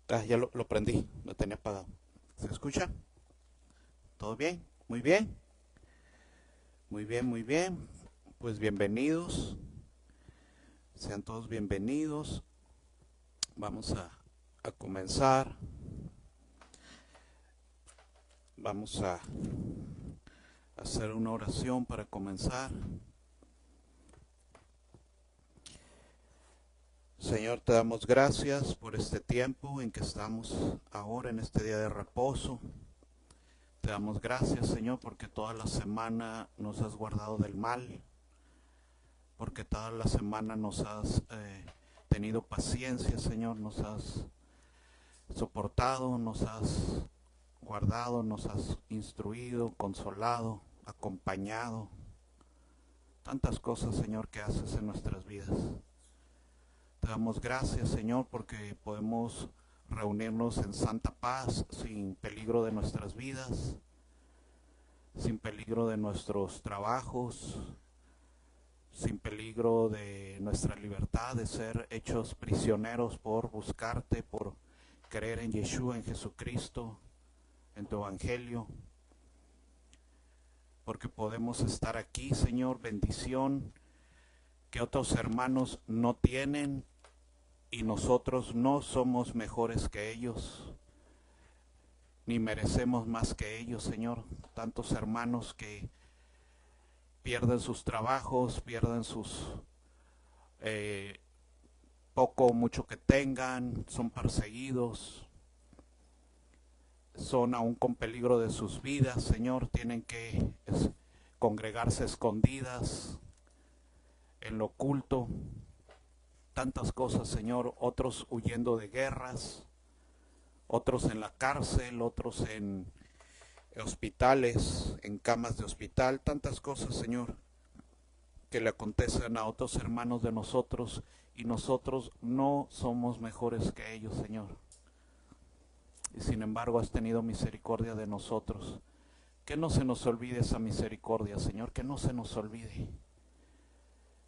Ya lo prendí, lo tenía apagado. ¿Se escucha? ¿Todo bien? Muy bien, muy bien, muy bien. Pues bienvenidos, sean todos bienvenidos. Vamos a comenzar. Vamos a hacer una oración para comenzar. Señor, te damos gracias por este tiempo en que estamos ahora en este día de reposo. Te damos gracias, Señor, porque toda la semana nos has guardado del mal, porque toda la semana nos has tenido paciencia, Señor, nos has soportado, nos has guardado, nos has instruido, consolado, acompañado. Tantas cosas, Señor, que haces en nuestras vidas. Te damos gracias, Señor, porque podemos reunirnos en santa paz, sin peligro de nuestras vidas, sin peligro de nuestros trabajos, sin peligro de nuestra libertad de ser hechos prisioneros por buscarte, por creer en Yeshua, en Jesucristo, en tu Evangelio, porque podemos estar aquí, Señor, bendición que otros hermanos no tienen y nosotros no somos mejores que ellos, ni merecemos más que ellos, Señor. Tantos hermanos que pierden sus trabajos, pierden sus poco o mucho que tengan, son perseguidos, son aún con peligro de sus vidas, Señor, tienen que congregarse escondidas, en lo oculto, tantas cosas, Señor, otros huyendo de guerras, otros en la cárcel, otros en hospitales, en camas de hospital, tantas cosas, Señor, que le acontecen a otros hermanos de nosotros y nosotros no somos mejores que ellos, Señor. Y sin embargo has tenido misericordia de nosotros. Que no se nos olvide esa misericordia, Señor, que no se nos olvide.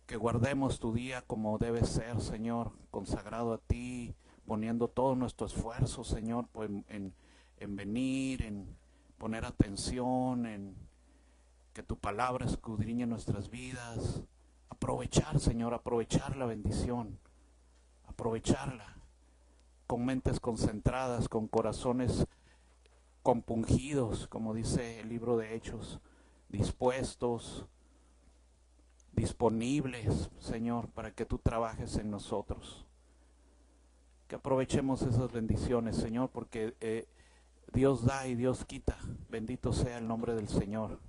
Que guardemos tu día como debe ser, Señor, consagrado a ti, poniendo todo nuestro esfuerzo, Señor, en venir, en poner atención, en que tu palabra escudriñe nuestras vidas. Aprovechar, Señor, aprovechar la bendición, aprovecharla, con mentes concentradas, con corazones compungidos, como dice el libro de Hechos, dispuestos, disponibles, Señor, para que tú trabajes en nosotros. Que aprovechemos esas bendiciones, Señor, porque Dios da y Dios quita. Bendito sea el nombre del Señor,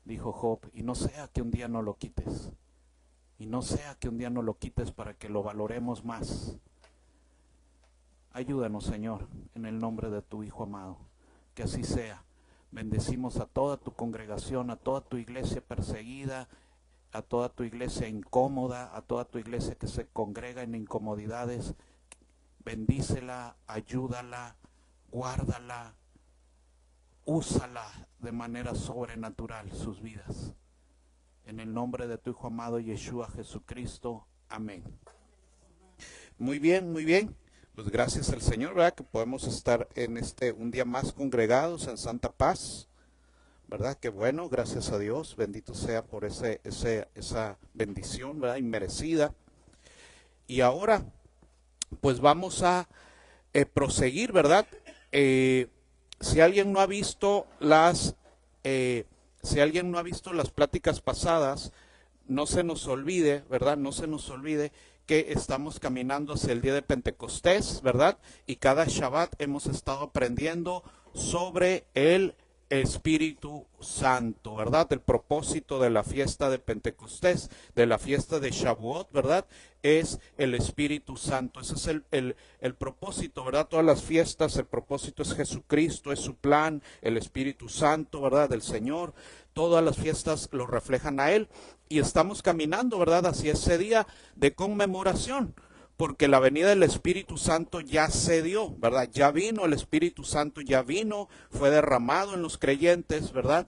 dijo Job, y no sea que un día no lo quites, y no sea que un día no lo quites para que lo valoremos más. Ayúdanos, Señor, en el nombre de tu Hijo amado, que así sea. Bendecimos a toda tu congregación, a toda tu iglesia perseguida, a toda tu iglesia incómoda, a toda tu iglesia que se congrega en incomodidades. Bendícela, ayúdala, guárdala, úsala de manera sobrenatural sus vidas. En el nombre de tu Hijo amado Yeshua Jesucristo. Amén. Muy bien, muy bien. Pues gracias al Señor, ¿verdad? Que podemos estar en un día más congregados en santa paz, ¿verdad? Que bueno, gracias a Dios, bendito sea por esa bendición, ¿verdad? Inmerecida. Y ahora, pues vamos a proseguir, ¿verdad? Si alguien no ha visto si alguien no ha visto las pláticas pasadas, no se nos olvide, ¿verdad? No se nos olvide que estamos caminando hacia el día de Pentecostés, ¿verdad? Y cada Shabbat hemos estado aprendiendo sobre el Espíritu Santo, ¿verdad? El propósito de la fiesta de Pentecostés, de la fiesta de Shavuot, ¿verdad? Es el Espíritu Santo. Ese es el propósito, ¿verdad? Todas las fiestas, el propósito es Jesucristo, es su plan, el Espíritu Santo, ¿verdad? Del Señor. Todas las fiestas lo reflejan a Él y estamos caminando, ¿verdad? Hacia ese día de conmemoración, porque la venida del Espíritu Santo ya se dio, ¿verdad? Ya vino el Espíritu Santo, ya vino, fue derramado en los creyentes, ¿verdad?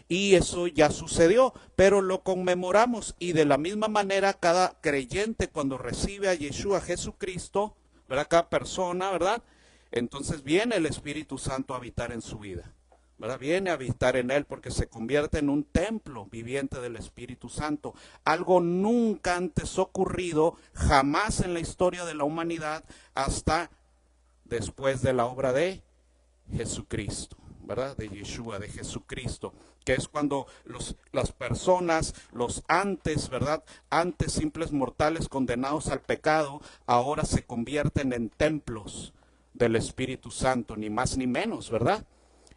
Y eso ya sucedió, pero lo conmemoramos y de la misma manera cada creyente cuando recibe a Yeshua Jesucristo, ¿verdad? Cada persona, ¿verdad? Entonces viene el Espíritu Santo a habitar en su vida, ¿verdad? Viene a habitar en él porque se convierte en un templo viviente del Espíritu Santo. Algo nunca antes ocurrido, jamás en la historia de la humanidad, hasta después de la obra de Jesucristo, ¿verdad? De Yeshua, de Jesucristo, que es cuando las personas, los antes, ¿verdad? Antes simples mortales condenados al pecado, ahora se convierten en templos del Espíritu Santo, ni más ni menos, ¿verdad?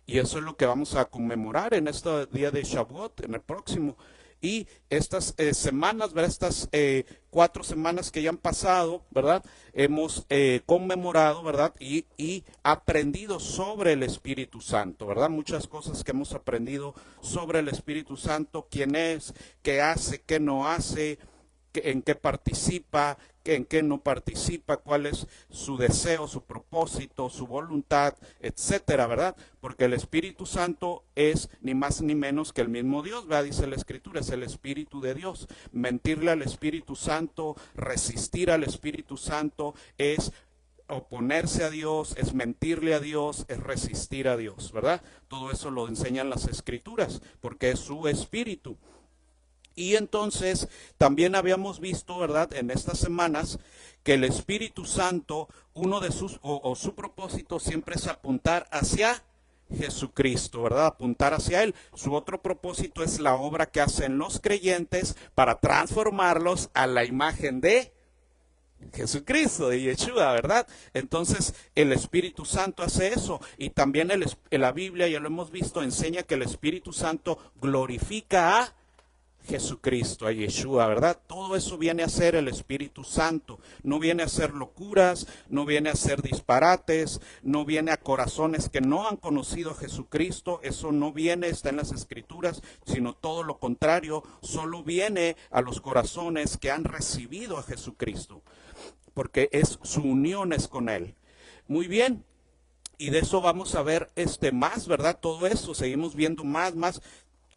Y eso es lo que vamos a conmemorar en este día de Shavuot, en el próximo. Y estas semanas, ¿verdad? Estas 4 semanas que ya han pasado, ¿verdad? Hemos conmemorado, ¿verdad? Y aprendido sobre el Espíritu Santo, ¿verdad? Muchas cosas que hemos aprendido sobre el Espíritu Santo, quién es, qué hace, qué no hace, en qué participa, en qué no participa, cuál es su deseo, su propósito, su voluntad, etcétera, ¿verdad? Porque el Espíritu Santo es ni más ni menos que el mismo Dios, ¿verdad? Dice la Escritura, es el Espíritu de Dios. Mentirle al Espíritu Santo, resistir al Espíritu Santo es oponerse a Dios, es mentirle a Dios, es resistir a Dios, ¿verdad? Todo eso lo enseñan las Escrituras, porque es su Espíritu. Y entonces también habíamos visto, ¿verdad?, en estas semanas, que el Espíritu Santo, uno de sus, o su propósito siempre es apuntar hacia Jesucristo, ¿verdad? Apuntar hacia Él. Su otro propósito es la obra que hacen los creyentes para transformarlos a la imagen de Jesucristo, de Yeshua, ¿verdad? Entonces el Espíritu Santo hace eso. Y también en la Biblia, ya lo hemos visto, enseña que el Espíritu Santo glorifica a Jesucristo, a Yeshua, ¿verdad? Todo eso viene a ser el Espíritu Santo. No viene a ser locuras, no viene a ser disparates, no viene a corazones que no han conocido a Jesucristo. Eso no viene, está en las Escrituras, sino todo lo contrario. Solo viene a los corazones que han recibido a Jesucristo, porque es su unión es con Él. Muy bien. Y de eso vamos a ver más, ¿verdad? Todo eso, seguimos viendo más,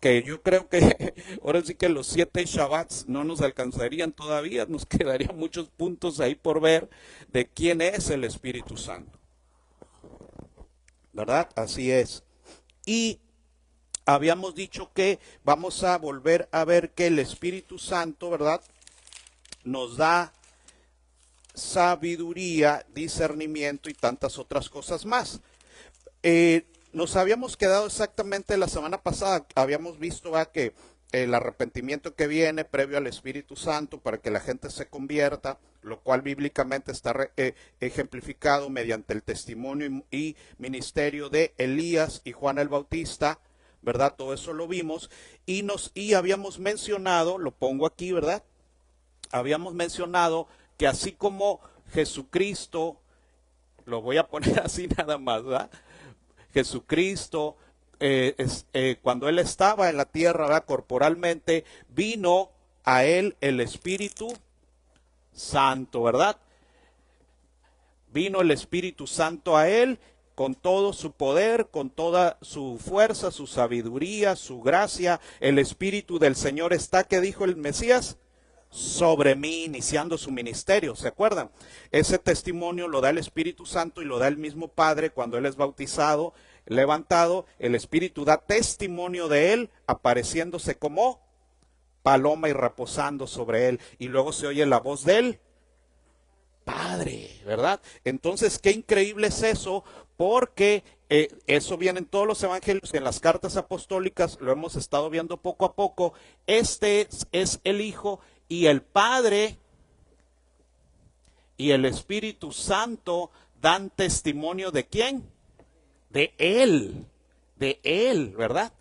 que yo creo que ahora sí que los 7 Shabbats no nos alcanzarían todavía, nos quedarían muchos puntos ahí por ver de quién es el Espíritu Santo, ¿verdad? Así es. Y habíamos dicho que vamos a volver a ver que el Espíritu Santo, ¿verdad?, nos da sabiduría, discernimiento y tantas otras cosas más. Nos habíamos quedado exactamente la semana pasada, habíamos visto que el arrepentimiento que viene previo al Espíritu Santo para que la gente se convierta, lo cual bíblicamente está ejemplificado mediante el testimonio y ministerio de Elías y Juan el Bautista, ¿verdad? Todo eso lo vimos y habíamos mencionado, lo pongo aquí, ¿verdad? Habíamos mencionado que así como Jesucristo, lo voy a poner así nada más, ¿verdad? Jesucristo, cuando Él estaba en la tierra, ¿verdad?, corporalmente, vino a Él el Espíritu Santo, ¿verdad? Vino el Espíritu Santo a Él con todo su poder, con toda su fuerza, su sabiduría, su gracia. El Espíritu del Señor está, ¿qué dijo el Mesías?, sobre mí, iniciando su ministerio. ¿Se acuerdan? Ese testimonio lo da el Espíritu Santo y lo da el mismo Padre cuando Él es bautizado, levantado. El Espíritu da testimonio de Él, apareciéndose como paloma y reposando sobre Él. Y luego se oye la voz del Padre, ¿verdad? Entonces, qué increíble es eso, porque eso viene en todos los evangelios, en las cartas apostólicas, lo hemos estado viendo poco a poco. Este es el Hijo, y el Padre y el Espíritu Santo dan testimonio ¿de quién? De Él, ¿verdad?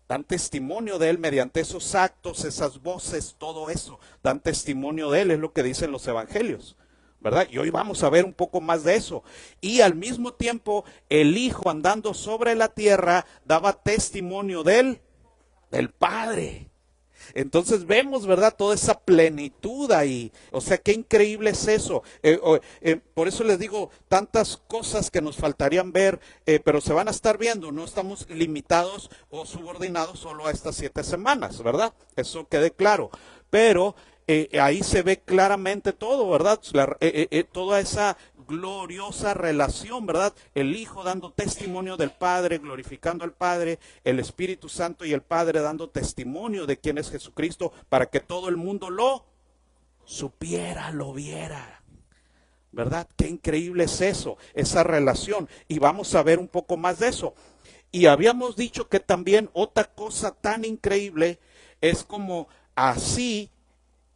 Dan testimonio de Él mediante esos actos, esas voces, todo eso. Dan testimonio de Él, es lo que dicen los evangelios, ¿verdad? Y hoy vamos a ver un poco más de eso. Y al mismo tiempo, el Hijo andando sobre la tierra daba testimonio del Padre. Entonces vemos, ¿verdad?, toda esa plenitud ahí. O sea, qué increíble es eso. Por eso les digo, tantas cosas que nos faltarían ver, pero se van a estar viendo. No estamos limitados o subordinados solo a estas 7 semanas, ¿verdad? Eso quede claro. Pero ahí se ve claramente todo, ¿verdad? Toda esa gloriosa relación, ¿verdad? El Hijo dando testimonio del Padre, glorificando al Padre, el Espíritu Santo y el Padre dando testimonio de quién es Jesucristo para que todo el mundo lo supiera, lo viera. ¿Verdad? Qué increíble es eso, esa relación. Y vamos a ver un poco más de eso. Y habíamos dicho que también otra cosa tan increíble es como así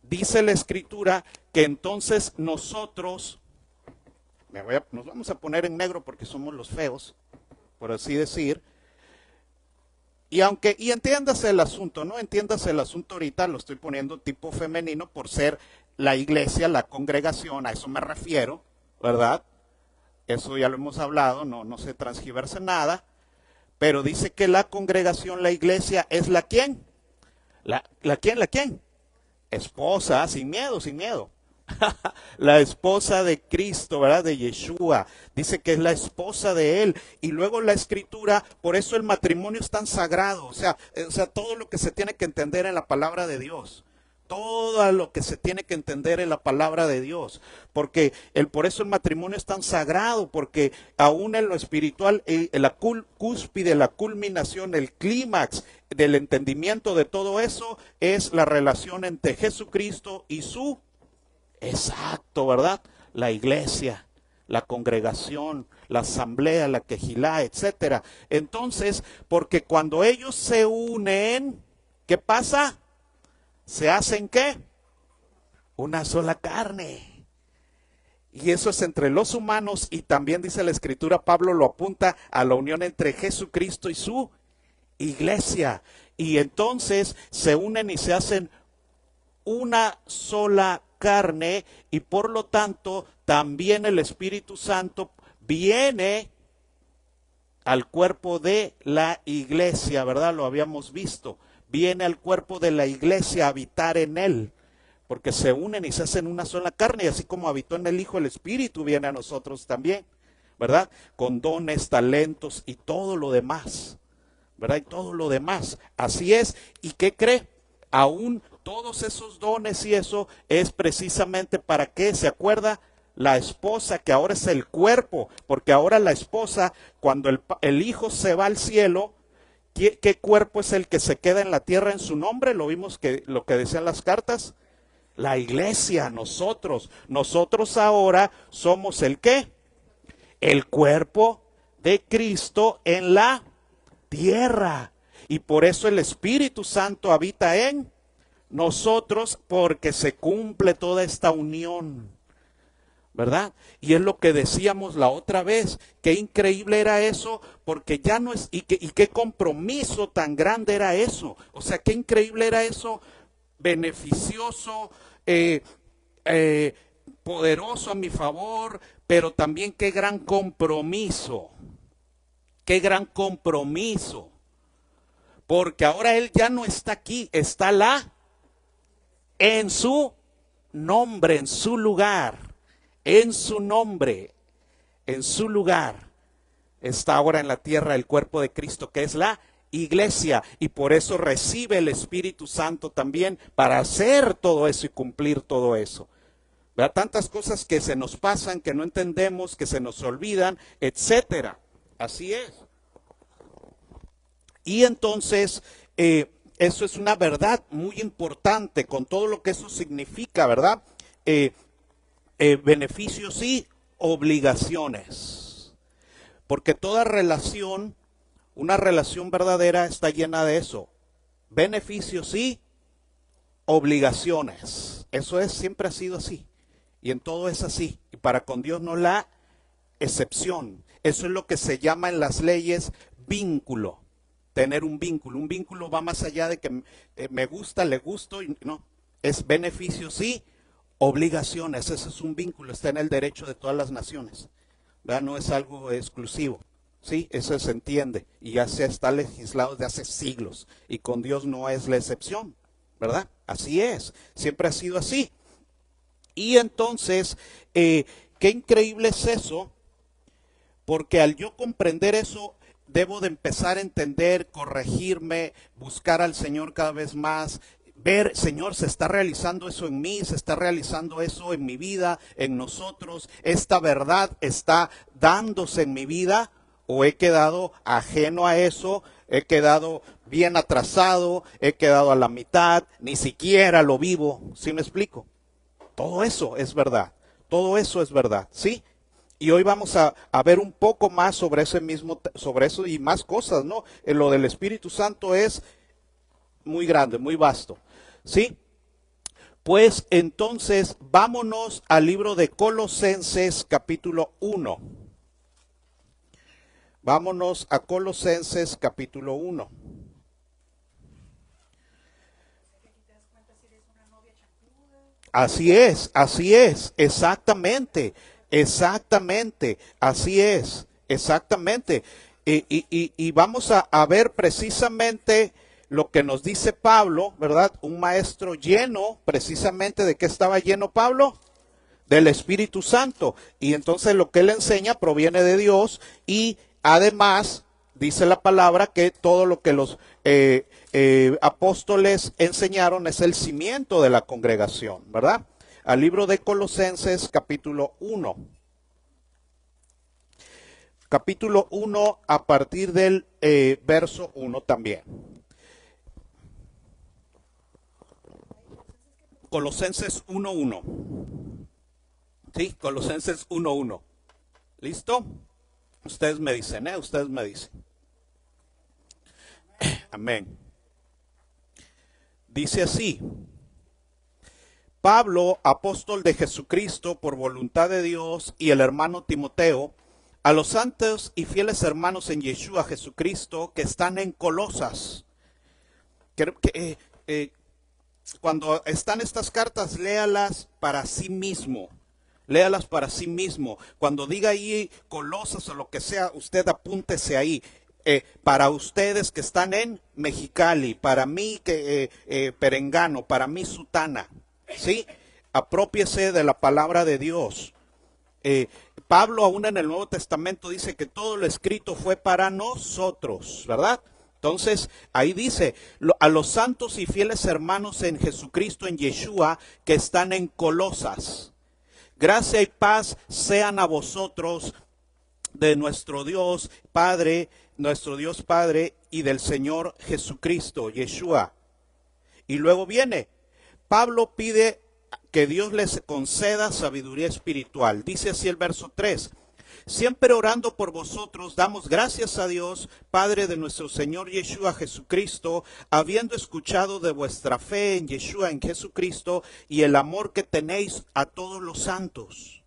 dice la Escritura que entonces nosotros, nos vamos a poner en negro porque somos los feos, por así decir. Y entiéndase el asunto, ¿no? Entiéndase el asunto ahorita, lo estoy poniendo tipo femenino por ser la iglesia, la congregación, a eso me refiero, ¿verdad? Eso ya lo hemos hablado, no se transgiverse nada, pero dice que la congregación, la iglesia, es la quién, la quién, esposa, sin miedo, la esposa de Cristo, ¿verdad? De Yeshua. Dice que es la esposa de él. Y luego la Escritura, por eso el matrimonio es tan sagrado. O sea, todo lo que se tiene que entender en la palabra de Dios. Todo lo que se tiene que entender en la palabra de Dios. Porque por eso el matrimonio es tan sagrado. Porque aún en lo espiritual, la cúspide, la culminación, el clímax del entendimiento de todo eso es la relación entre Jesucristo y su exacto, ¿verdad? La iglesia, la congregación, la asamblea, la quejilá, etcétera. Entonces, porque cuando ellos se unen, ¿qué pasa? ¿Se hacen qué? Una sola carne. Y eso es entre los humanos y también dice la Escritura, Pablo lo apunta a la unión entre Jesucristo y su iglesia. Y entonces se unen y se hacen una sola carne y por lo tanto también el Espíritu Santo viene al cuerpo de la iglesia, ¿verdad? Lo habíamos visto. Viene al cuerpo de la iglesia a habitar en él, porque se unen y se hacen una sola carne, y así como habitó en el Hijo, el Espíritu viene a nosotros también, ¿verdad? Con dones, talentos y todo lo demás, ¿verdad? Y todo lo demás. Así es. ¿Y qué cree? Aún todos esos dones y eso es precisamente para qué, ¿se acuerda? La esposa, que ahora es el cuerpo, porque ahora la esposa, cuando el hijo se va al cielo, ¿qué cuerpo es el que se queda en la tierra en su nombre? Lo vimos que lo que decían las cartas. La iglesia, nosotros ahora somos el ¿qué? El cuerpo de Cristo en la tierra. Y por eso el Espíritu Santo habita en nosotros, porque se cumple toda esta unión, ¿verdad? Y es lo que decíamos la otra vez, qué increíble era eso, porque ya no es, y qué compromiso tan grande era eso, o sea, qué increíble era eso, beneficioso, poderoso a mi favor, pero también qué gran compromiso, porque ahora él ya no está aquí, está en su nombre, en su lugar, en su nombre, en su lugar. Está ahora en la tierra el cuerpo de Cristo, que es la iglesia, y por eso recibe el Espíritu Santo también para hacer todo eso y cumplir todo eso. ¿Verdad? Tantas cosas que se nos pasan, que no entendemos, que se nos olvidan, etcétera. Así es. Y entonces, eso es una verdad muy importante con todo lo que eso significa, ¿verdad? Beneficios y obligaciones. Porque toda relación, una relación verdadera está llena de eso. Beneficios y obligaciones. Eso es, siempre ha sido así. Y en todo es así. Y para con Dios no la excepción. Eso es lo que se llama en las leyes vínculo. Tener un vínculo. Un vínculo va más allá de que me gusta, le gusto, y no. Es beneficios y obligaciones. Ese es un vínculo. Está en el derecho de todas las naciones. ¿Verdad? No es algo exclusivo. Sí, eso se entiende. Y ya se está legislado desde hace siglos. Y con Dios no es la excepción. ¿Verdad? Así es. Siempre ha sido así. Y entonces, qué increíble es eso. Porque al yo comprender eso, debo de empezar a entender, corregirme, buscar al Señor cada vez más, ver, Señor, se está realizando eso en mí, se está realizando eso en mi vida, en nosotros, esta verdad está dándose en mi vida, o he quedado ajeno a eso, he quedado bien atrasado, he quedado a la mitad, ni siquiera lo vivo. ¿Sí me explico? Todo eso es verdad, todo eso es verdad, ¿sí? Y hoy vamos a ver un poco más sobre ese mismo, sobre eso y más cosas, ¿no? Lo del Espíritu Santo es muy grande, muy vasto, ¿sí? Pues entonces vámonos al libro de Colosenses capítulo 1. Vámonos a Colosenses capítulo 1. Así es, exactamente, exactamente, así es, exactamente. Y vamos a ver precisamente lo que nos dice Pablo, ¿verdad? Un maestro lleno, precisamente de qué estaba lleno Pablo, del Espíritu Santo. Y entonces lo que él enseña proviene de Dios y además dice la palabra que todo lo que los apóstoles enseñaron es el cimiento de la congregación, ¿verdad? Al libro de Colosenses capítulo 1. Capítulo 1 a partir del verso 1 también. Colosenses 1:1. Sí, Colosenses 1:1. ¿Listo? Ustedes me dicen, ustedes me dicen. Amén. Dice así: Pablo, apóstol de Jesucristo por voluntad de Dios, y el hermano Timoteo, a los santos y fieles hermanos en Yeshua Jesucristo que están en Colosas. Cuando están estas cartas, léalas para sí mismo. Léalas para sí mismo. Cuando diga ahí Colosas o lo que sea, usted apúntese ahí. Para ustedes que están en Mexicali, para mí que Perengano, para mí Sutana, ¿sí? Apropiese de la palabra de Dios. Pablo aún en el Nuevo Testamento dice que todo lo escrito fue para nosotros, ¿verdad? Entonces, ahí dice, a los santos y fieles hermanos en Jesucristo, en Yeshua, que están en Colosas. Gracia y paz sean a vosotros de nuestro Dios Padre y del Señor Jesucristo, Yeshua. Y luego viene, Pablo pide que Dios les conceda sabiduría espiritual. Dice así el verso 3. Siempre orando por vosotros, damos gracias a Dios, Padre de nuestro Señor Yeshua Jesucristo, habiendo escuchado de vuestra fe en Yeshua, en Jesucristo, y el amor que tenéis a todos los santos.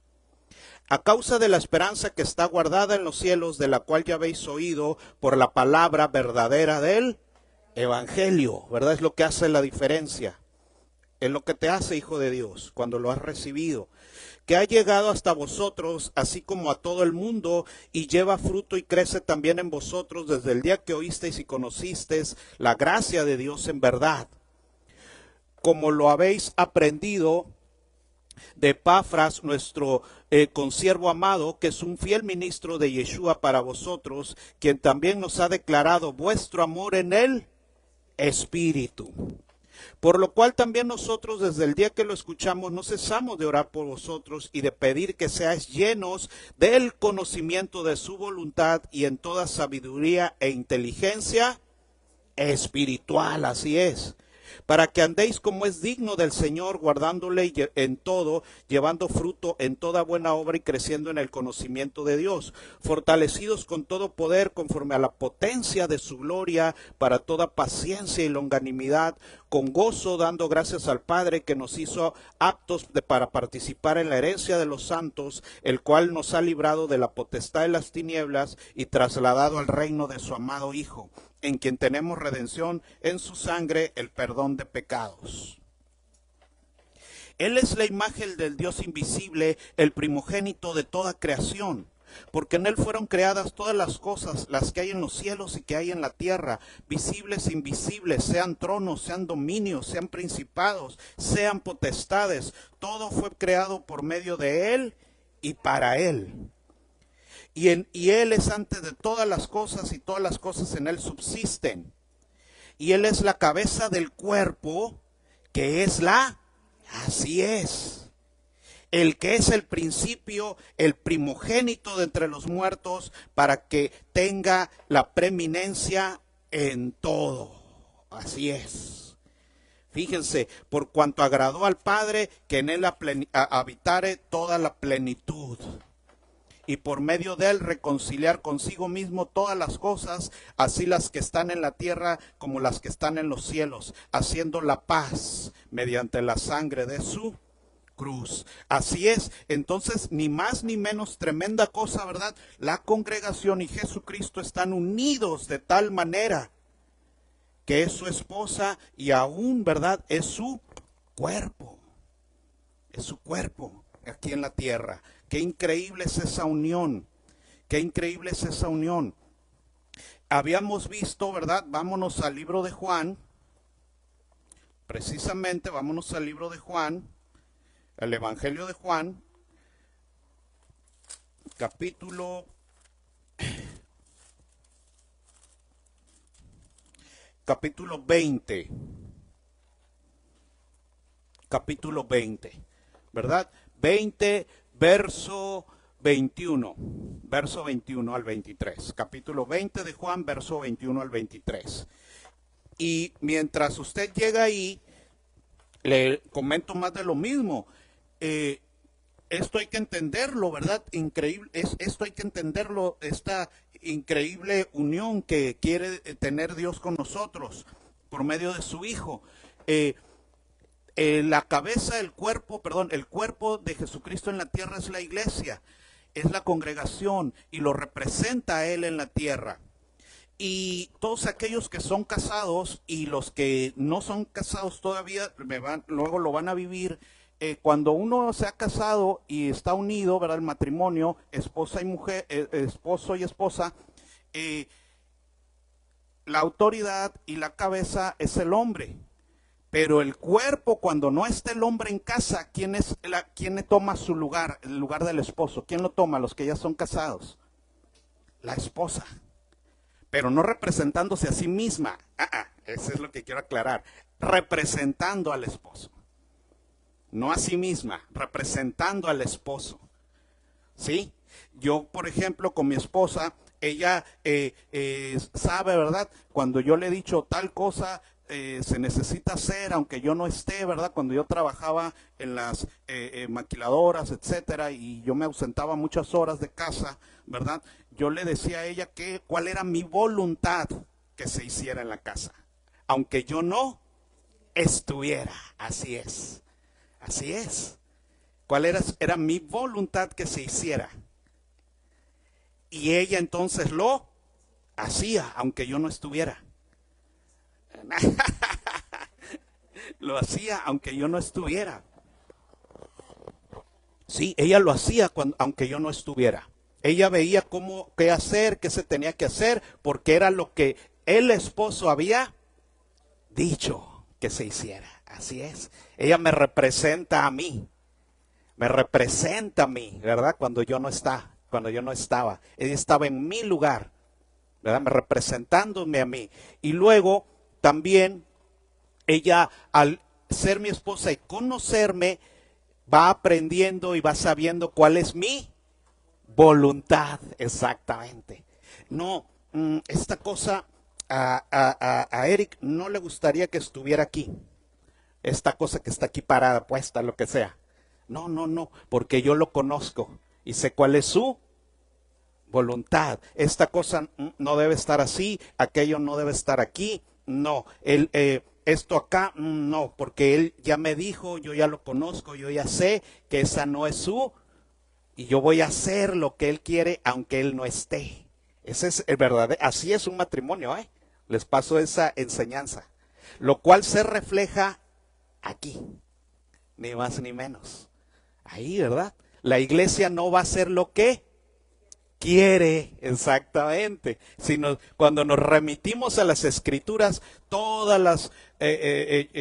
A causa de la esperanza que está guardada en los cielos, de la cual ya habéis oído por la palabra verdadera del Evangelio, ¿verdad? Es lo que hace la diferencia. Es lo que te hace hijo de Dios cuando lo has recibido, que ha llegado hasta vosotros, así como a todo el mundo, y lleva fruto y crece también en vosotros desde el día que oísteis y conocisteis la gracia de Dios en verdad, como lo habéis aprendido de Epafras, nuestro consiervo amado, que es un fiel ministro de Yeshua para vosotros, quien también nos ha declarado vuestro amor en el Espíritu. Por lo cual también nosotros desde el día que lo escuchamos no cesamos de orar por vosotros y de pedir que seáis llenos del conocimiento de su voluntad y en toda sabiduría e inteligencia espiritual, así es, para que andéis como es digno del Señor, guardándole en todo, llevando fruto en toda buena obra y creciendo en el conocimiento de Dios, fortalecidos con todo poder conforme a la potencia de su gloria, para toda paciencia y longanimidad, con gozo dando gracias al Padre que nos hizo aptos para participar en la herencia de los santos, el cual nos ha librado de la potestad de las tinieblas y trasladado al reino de su amado Hijo, en quien tenemos redención en su sangre, el perdón de pecados. Él es la imagen del Dios invisible, el primogénito de toda creación, porque en él fueron creadas todas las cosas, las que hay en los cielos y que hay en la tierra, visibles e invisibles, sean tronos, sean dominios, sean principados, sean potestades. Todo fue creado por medio de él y para él. Y él es antes de todas las cosas y todas las cosas en él subsisten. Y él es la cabeza del cuerpo, que es así es, el que es el principio, el primogénito de entre los muertos, para que tenga la preeminencia en todo. Así es. Fíjense, por cuanto agradó al Padre, que en él habitare toda la plenitud. Y por medio de él reconciliar consigo mismo todas las cosas, así las que están en la tierra como las que están en los cielos, haciendo la paz mediante la sangre de su cruz. Así es, entonces ni más ni menos, tremenda cosa, ¿verdad? La congregación y Jesucristo están unidos de tal manera que es su esposa y aún, ¿verdad? Es su cuerpo. Es su cuerpo aquí en la tierra. Qué increíble es esa unión. Qué increíble es esa unión. Habíamos visto, ¿verdad? Vámonos al libro de Juan. Precisamente, vámonos al libro de Juan. El Evangelio de Juan. Capítulo 20. Capítulo 20. ¿Verdad? 20, verso 21. Verso 21 al 23. Capítulo 20 de Juan, verso 21 al 23. Y mientras usted llega ahí, le comento más de lo mismo. Esto hay que entenderlo, ¿verdad? Increíble, esto hay que entenderlo, esta increíble unión que quiere tener Dios con nosotros por medio de su Hijo. La cabeza, el cuerpo de Jesucristo en la tierra es la iglesia, es la congregación y lo representa a Él en la tierra. Y todos aquellos que son casados y los que no son casados todavía, luego lo van a vivir. Cuando uno se ha casado y está unido, ¿verdad? El matrimonio, esposa y mujer, esposo y esposa, la autoridad y la cabeza es el hombre. Pero el cuerpo, cuando no está el hombre en casa, ¿quién le toma su lugar, el lugar del esposo? ¿Quién lo toma? Los que ya son casados. La esposa. Pero no representándose a sí misma. Eso es lo que quiero aclarar. Representando al esposo. No a sí misma, representando al esposo. ¿Sí? Yo, por ejemplo, con mi esposa, ella sabe, ¿verdad? Cuando yo le he dicho tal cosa, se necesita hacer, aunque yo no esté, ¿verdad? Cuando yo trabajaba en las maquiladoras, etcétera, y yo me ausentaba muchas horas de casa, ¿verdad? Yo le decía a ella cuál era mi voluntad que se hiciera en la casa, aunque yo no estuviera. Así es. Así es. ¿Cuál era mi voluntad que se hiciera? Y ella entonces lo hacía, aunque yo no estuviera. Lo hacía, aunque yo no estuviera. Sí, ella lo hacía aunque yo no estuviera. Ella veía qué hacer, qué se tenía que hacer, porque era lo que el esposo había dicho que se hiciera. Así es. Ella me representa a mí. Me representa a mí, ¿verdad? Cuando yo no estaba. Ella estaba en mi lugar, ¿verdad? Representándome a mí. Y luego también ella, al ser mi esposa y conocerme, va aprendiendo y va sabiendo cuál es mi voluntad. Exactamente. No, esta cosa a Eric no le gustaría que estuviera aquí. Esta cosa que está aquí parada, puesta, lo que sea. No, porque yo lo conozco y sé cuál es su voluntad. Esta cosa no debe estar así, aquello no debe estar aquí. No, esto acá, no, porque él ya me dijo, yo ya lo conozco, yo ya sé que esa no es su, y yo voy a hacer lo que él quiere, aunque él no esté. Ese es el verdadero, así es un matrimonio, Les paso esa enseñanza, lo cual se refleja aquí, ni más ni menos. Ahí, ¿verdad? La iglesia no va a hacer lo que quiere, exactamente. Sino cuando nos remitimos a las escrituras, todas las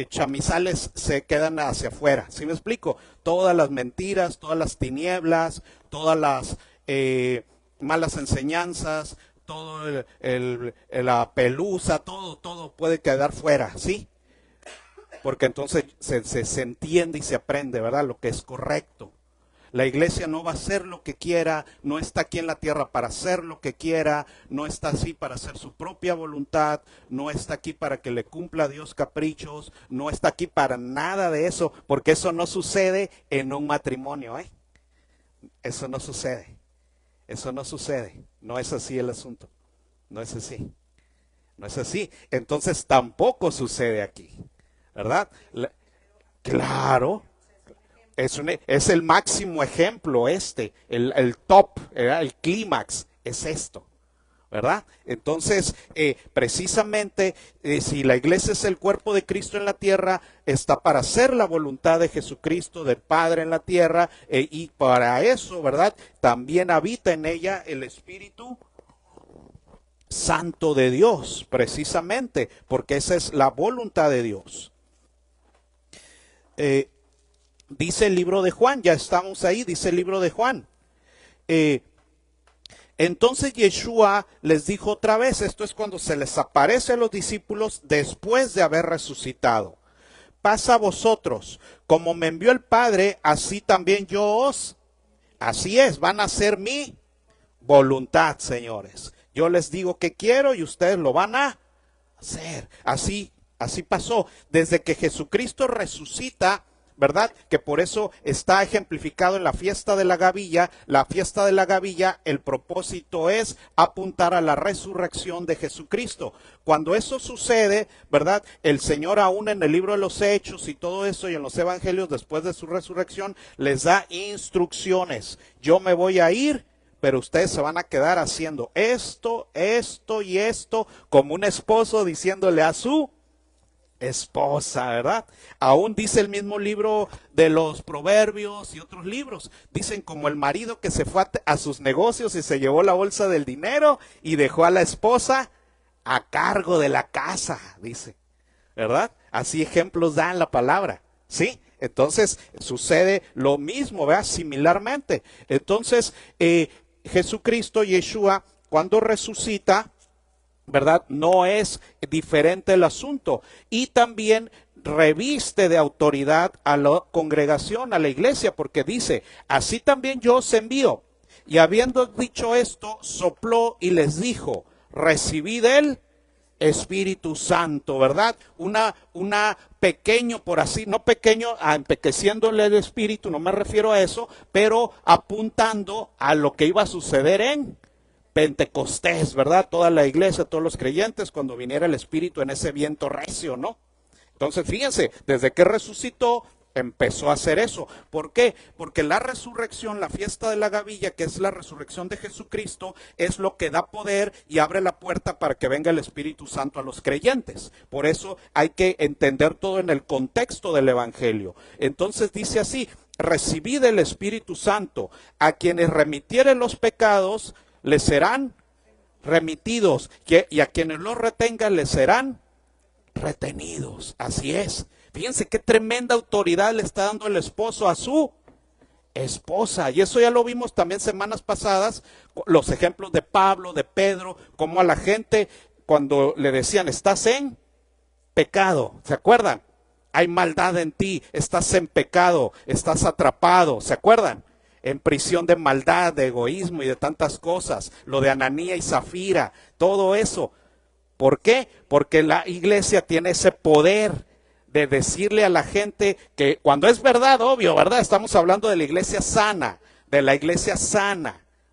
chamizales se quedan hacia afuera. ¿Sí me explico? Todas las mentiras, todas las tinieblas, todas las malas enseñanzas, todo la pelusa, todo puede quedar fuera, ¿sí? Porque entonces se entiende y se aprende, ¿verdad? Lo que es correcto. La iglesia no va a hacer lo que quiera, no está aquí en la tierra para hacer lo que quiera, no está así para hacer su propia voluntad, no está aquí para que le cumpla a Dios caprichos, no está aquí para nada de eso, porque eso no sucede en un matrimonio, ¿eh? Eso no sucede, eso no sucede, no es así el asunto, no es así, no es así. Entonces tampoco sucede aquí, ¿verdad? Claro. Es el máximo ejemplo el top, ¿verdad? El clímax es esto, ¿verdad? Entonces, precisamente, si la iglesia es el cuerpo de Cristo en la tierra, está para hacer la voluntad de Jesucristo, del Padre en la tierra, y para eso, ¿verdad? También habita en ella el Espíritu Santo de Dios, precisamente, porque esa es la voluntad de Dios. Dice el libro de Juan, ya estamos ahí, dice el libro de Juan. Entonces Yeshua les dijo otra vez, esto es cuando se les aparece a los discípulos después de haber resucitado. Pasa a vosotros, como me envió el Padre, así también yo os. Así es, van a hacer mi voluntad, señores. Yo les digo que quiero y ustedes lo van a hacer. Así pasó. Desde que Jesucristo resucita, ¿verdad? Que por eso está ejemplificado en la fiesta de la gavilla. La fiesta de la gavilla, el propósito es apuntar a la resurrección de Jesucristo. Cuando eso sucede, ¿verdad? El Señor aún en el libro de los Hechos y todo eso y en los evangelios después de su resurrección les da instrucciones. Yo me voy a ir, pero ustedes se van a quedar haciendo esto, esto y esto, como un esposo diciéndole a su esposa, ¿verdad? Aún dice el mismo libro de los Proverbios y otros libros, dicen como el marido que se fue a sus negocios y se llevó la bolsa del dinero y dejó a la esposa a cargo de la casa, dice, ¿verdad? Así ejemplos dan la palabra, ¿sí? Entonces sucede lo mismo, ¿verdad? Similarmente. Entonces Jesucristo, Yeshua, cuando resucita, ¿verdad? No es diferente el asunto. Y también reviste de autoridad a la congregación, a la iglesia, porque dice, así también yo os envío. Y habiendo dicho esto, sopló y les dijo, recibid el Espíritu Santo, ¿verdad? Una pequeño, por así, no pequeño, empequeciéndole el Espíritu, no me refiero a eso, pero apuntando a lo que iba a suceder en Pentecostés, ¿verdad? Toda la iglesia, todos los creyentes, cuando viniera el Espíritu en ese viento recio, ¿no? Entonces, fíjense, desde que resucitó, empezó a hacer eso. ¿Por qué? Porque la resurrección, la fiesta de la gavilla, que es la resurrección de Jesucristo, es lo que da poder y abre la puerta para que venga el Espíritu Santo a los creyentes. Por eso hay que entender todo en el contexto del Evangelio. Entonces dice así, recibid el Espíritu Santo, a quienes remitieren los pecados, les serán remitidos, y a quienes los retengan les serán retenidos. Así es. Fíjense qué tremenda autoridad le está dando el esposo a su esposa. Y eso ya lo vimos también semanas pasadas, los ejemplos de Pablo, de Pedro, como a la gente cuando le decían, estás en pecado, ¿se acuerdan? Hay maldad en ti, estás en pecado, estás atrapado, ¿se acuerdan? En prisión de maldad, de egoísmo y de tantas cosas, lo de Ananía y Zafira, todo eso. ¿Por qué? Porque la iglesia tiene ese poder de decirle a la gente que cuando es verdad, obvio, ¿verdad? Estamos hablando de la iglesia sana,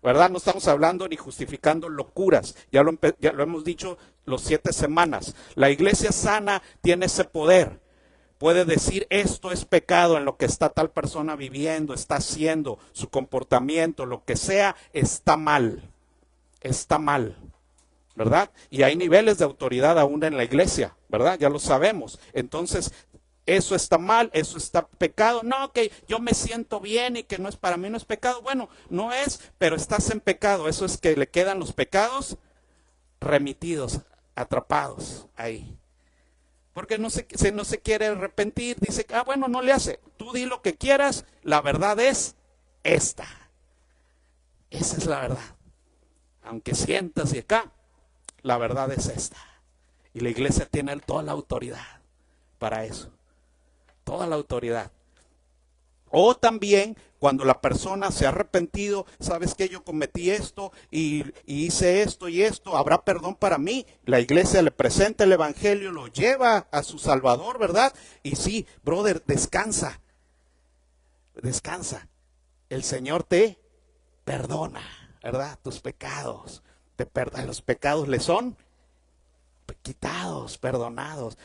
¿verdad? No estamos hablando ni justificando locuras, ya lo hemos dicho los 7 semanas. La iglesia sana tiene ese poder. Puede decir esto es pecado en lo que está tal persona viviendo, está haciendo, su comportamiento, lo que sea, está mal, ¿verdad? Y hay niveles de autoridad aún en la iglesia, ¿verdad? Ya lo sabemos. Entonces, eso está mal, eso está pecado. No, que yo me siento bien y que no es para mí, no es pecado. Bueno, no es, pero estás en pecado. Eso es que le quedan los pecados remitidos, atrapados ahí. Porque no se quiere arrepentir, dice, bueno, no le hace. Tú di lo que quieras, la verdad es esta. Esa es la verdad. Aunque sientas y acá, la verdad es esta. Y la iglesia tiene toda la autoridad para eso. Toda la autoridad. O también cuando la persona se ha arrepentido, sabes que yo cometí esto y hice esto y esto, habrá perdón para mí. La iglesia le presenta el evangelio, lo lleva a su Salvador, ¿verdad? Y sí, brother, descansa. Descansa. El Señor te perdona, ¿verdad? Tus pecados. Los pecados le son quitados, perdonados.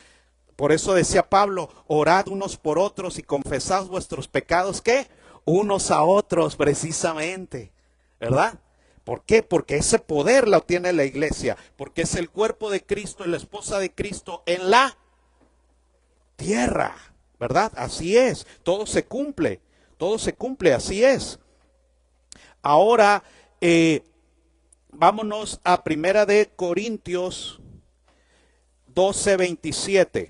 Por eso decía Pablo, orad unos por otros y confesad vuestros pecados, ¿qué? Unos a otros precisamente, ¿verdad? ¿Por qué? Porque ese poder lo tiene la iglesia, porque es el cuerpo de Cristo y la esposa de Cristo en la tierra, ¿verdad? Así es, todo se cumple, así es. Ahora, vámonos a Primera de Corintios 12:27.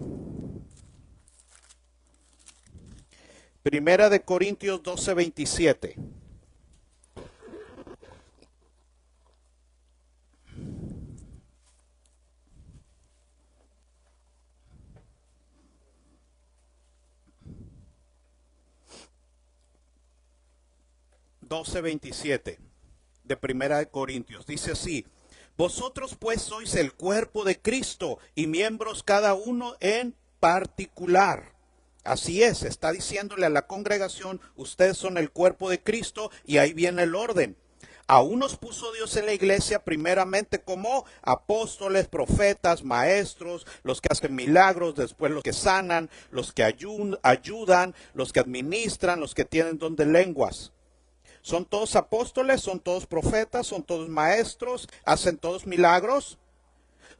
Primera de Corintios 12:27. De Primera de Corintios. Dice así: vosotros pues sois el cuerpo de Cristo y miembros cada uno en particular. Así es, está diciéndole a la congregación, ustedes son el cuerpo de Cristo y ahí viene el orden. A unos puso Dios en la iglesia primeramente como apóstoles, profetas, maestros, los que hacen milagros, después los que sanan, los que ayudan, los que administran, los que tienen don de lenguas. ¿Son todos apóstoles? ¿Son todos profetas? ¿Son todos maestros? ¿Hacen todos milagros?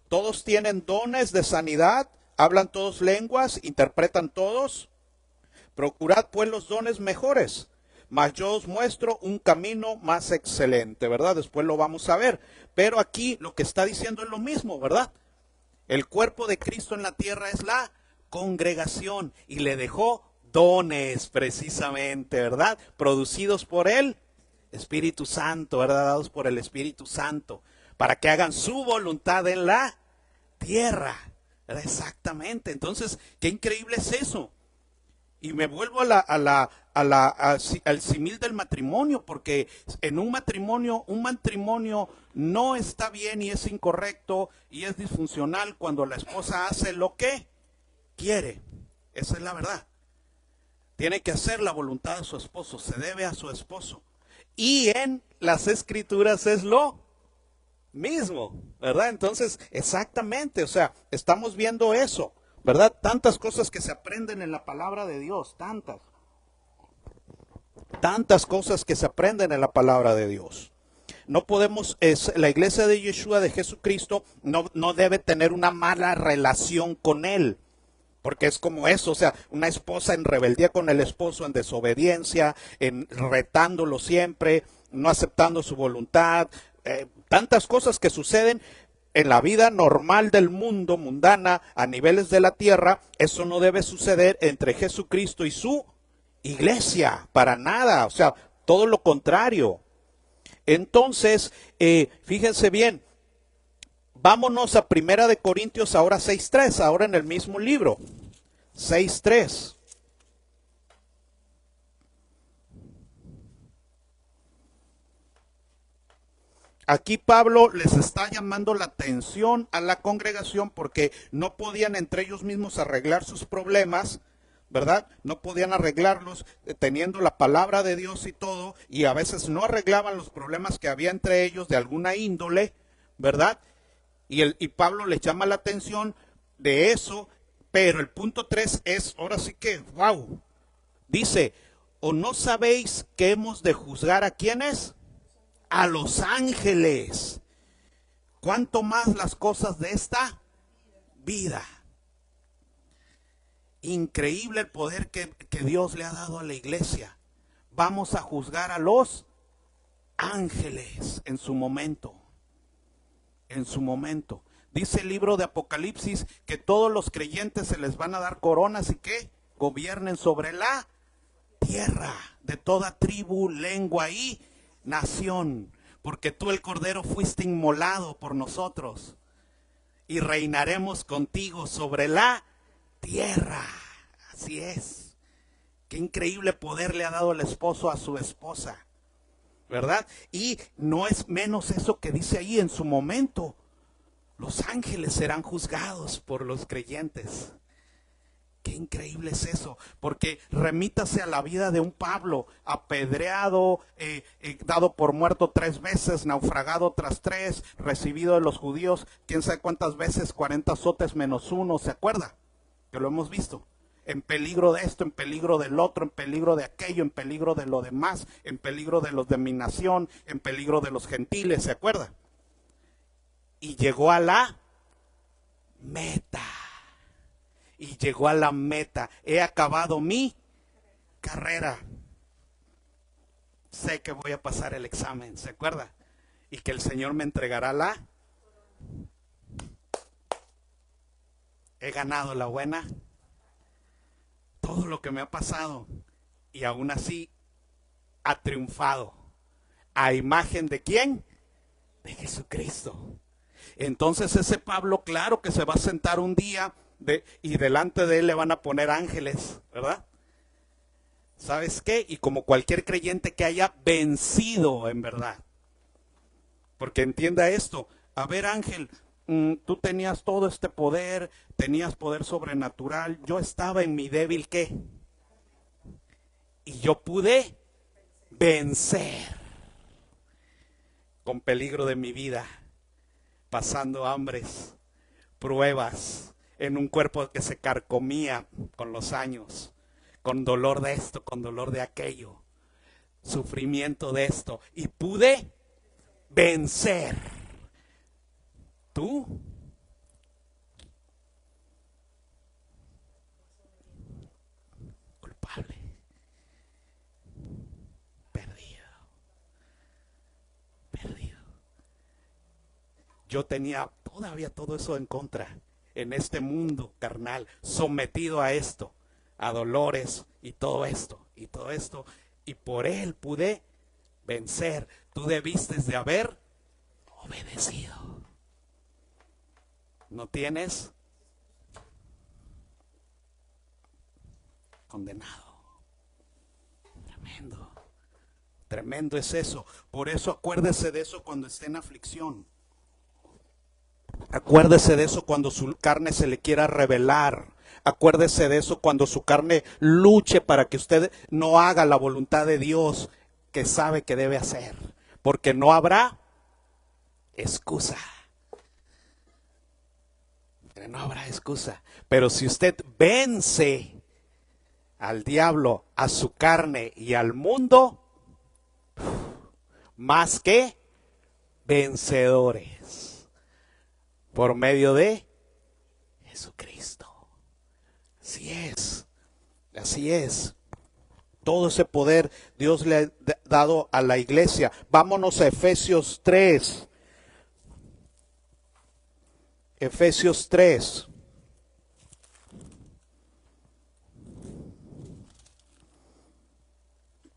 ¿Todos tienen dones de sanidad? ¿Hablan todos lenguas? ¿Interpretan todos? Procurad pues los dones mejores, mas yo os muestro un camino más excelente, ¿verdad? Después lo vamos a ver. Pero aquí lo que está diciendo es lo mismo, ¿verdad? El cuerpo de Cristo en la tierra es la congregación y le dejó dones precisamente, ¿verdad? Producidos por el Espíritu Santo, ¿verdad? Dados por el Espíritu Santo, para que hagan su voluntad en la tierra, ¿verdad? Exactamente. Entonces, qué increíble es eso. Y me vuelvo al símil del matrimonio, porque en un matrimonio no está bien y es incorrecto y es disfuncional cuando la esposa hace lo que quiere. Esa es la verdad. Tiene que hacer la voluntad de su esposo, se debe a su esposo. Y en las escrituras es lo mismo, ¿verdad? Entonces, exactamente, o sea, estamos viendo eso, ¿verdad? Tantas cosas que se aprenden en la palabra de Dios, tantas cosas que se aprenden en la palabra de Dios. No podemos, la iglesia de Yeshua, de Jesucristo, no debe tener una mala relación con Él. Porque es como eso, o sea, una esposa en rebeldía con el esposo, en desobediencia, en retándolo siempre, no aceptando su voluntad, tantas cosas que suceden en la vida normal del mundo, mundana, a niveles de la tierra. Eso no debe suceder entre Jesucristo y su iglesia, para nada, o sea, todo lo contrario. Entonces, fíjense bien, vámonos a Primera de Corintios ahora 6:3, ahora en el mismo libro, 6:3. Aquí Pablo les está llamando la atención a la congregación porque no podían entre ellos mismos arreglar sus problemas, ¿verdad? No podían arreglarlos teniendo la palabra de Dios y todo, y a veces no arreglaban los problemas que había entre ellos de alguna índole, ¿verdad? Y Pablo les llama la atención de eso, pero el punto 3 es, ahora sí que, wow, dice, ¿o no sabéis que hemos de juzgar a quiénes? A los ángeles. ¿Cuánto más las cosas de esta vida? Increíble el poder que Dios le ha dado a la iglesia. Vamos a juzgar a los ángeles en su momento. En su momento. Dice el libro de Apocalipsis que todos los creyentes se les van a dar coronas y que gobiernen sobre la tierra de toda tribu, lengua y nación. Porque tú, el Cordero, fuiste inmolado por nosotros y reinaremos contigo sobre la tierra. Así es. Qué increíble poder le ha dado el esposo a su esposa, ¿verdad? Y no es menos eso que dice ahí: en su momento los ángeles serán juzgados por los creyentes. Qué increíble es eso, porque remítase a la vida de un Pablo, apedreado, dado por muerto 3 veces, naufragado otras 3, recibido de los judíos, quién sabe cuántas veces, 40 azotes menos 1, ¿se acuerda? Que lo hemos visto. En peligro de esto, en peligro del otro, en peligro de aquello, en peligro de lo demás, en peligro de los de mi nación, en peligro de los gentiles, ¿se acuerda? Y llegó a la meta. Y llegó a la meta. He acabado mi carrera. Sé que voy a pasar el examen, ¿se acuerda? Y que el Señor me entregará la... He ganado la buena. Todo lo que me ha pasado. Y aún así ha triunfado. ¿A imagen de quién? De Jesucristo. Entonces ese Pablo, claro que se va a sentar un día y delante de él le van a poner ángeles, ¿verdad? ¿Sabes qué? Y como cualquier creyente que haya vencido en verdad. Porque entienda esto: a ver, Ángel, tú tenías todo este poder, tenías poder sobrenatural, yo estaba en mi débil, ¿qué? Y yo pude vencer con peligro de mi vida, pasando hambres, pruebas, en un cuerpo que se carcomía con los años, con dolor de esto, con dolor de aquello, sufrimiento de esto, y pude vencer. ¿Tú? Culpable. Perdido. Yo tenía todavía todo eso en contra. En este mundo carnal, sometido a esto, a dolores y todo esto, y por él pude vencer. Tú debiste de haber obedecido. ¿No tienes? Condenado. Tremendo. Tremendo es eso. Por eso acuérdese de eso cuando esté en aflicción. Acuérdese de eso cuando su carne se le quiera rebelar. Acuérdese de eso cuando su carne luche para que usted no haga la voluntad de Dios que sabe que debe hacer. Porque no habrá excusa. No habrá excusa. Pero si usted vence al diablo, a su carne y al mundo, más que vencedores, por medio de Jesucristo. Así es, así es. Todo ese poder Dios le ha dado a la iglesia. Vámonos a Efesios 3. Efesios 3.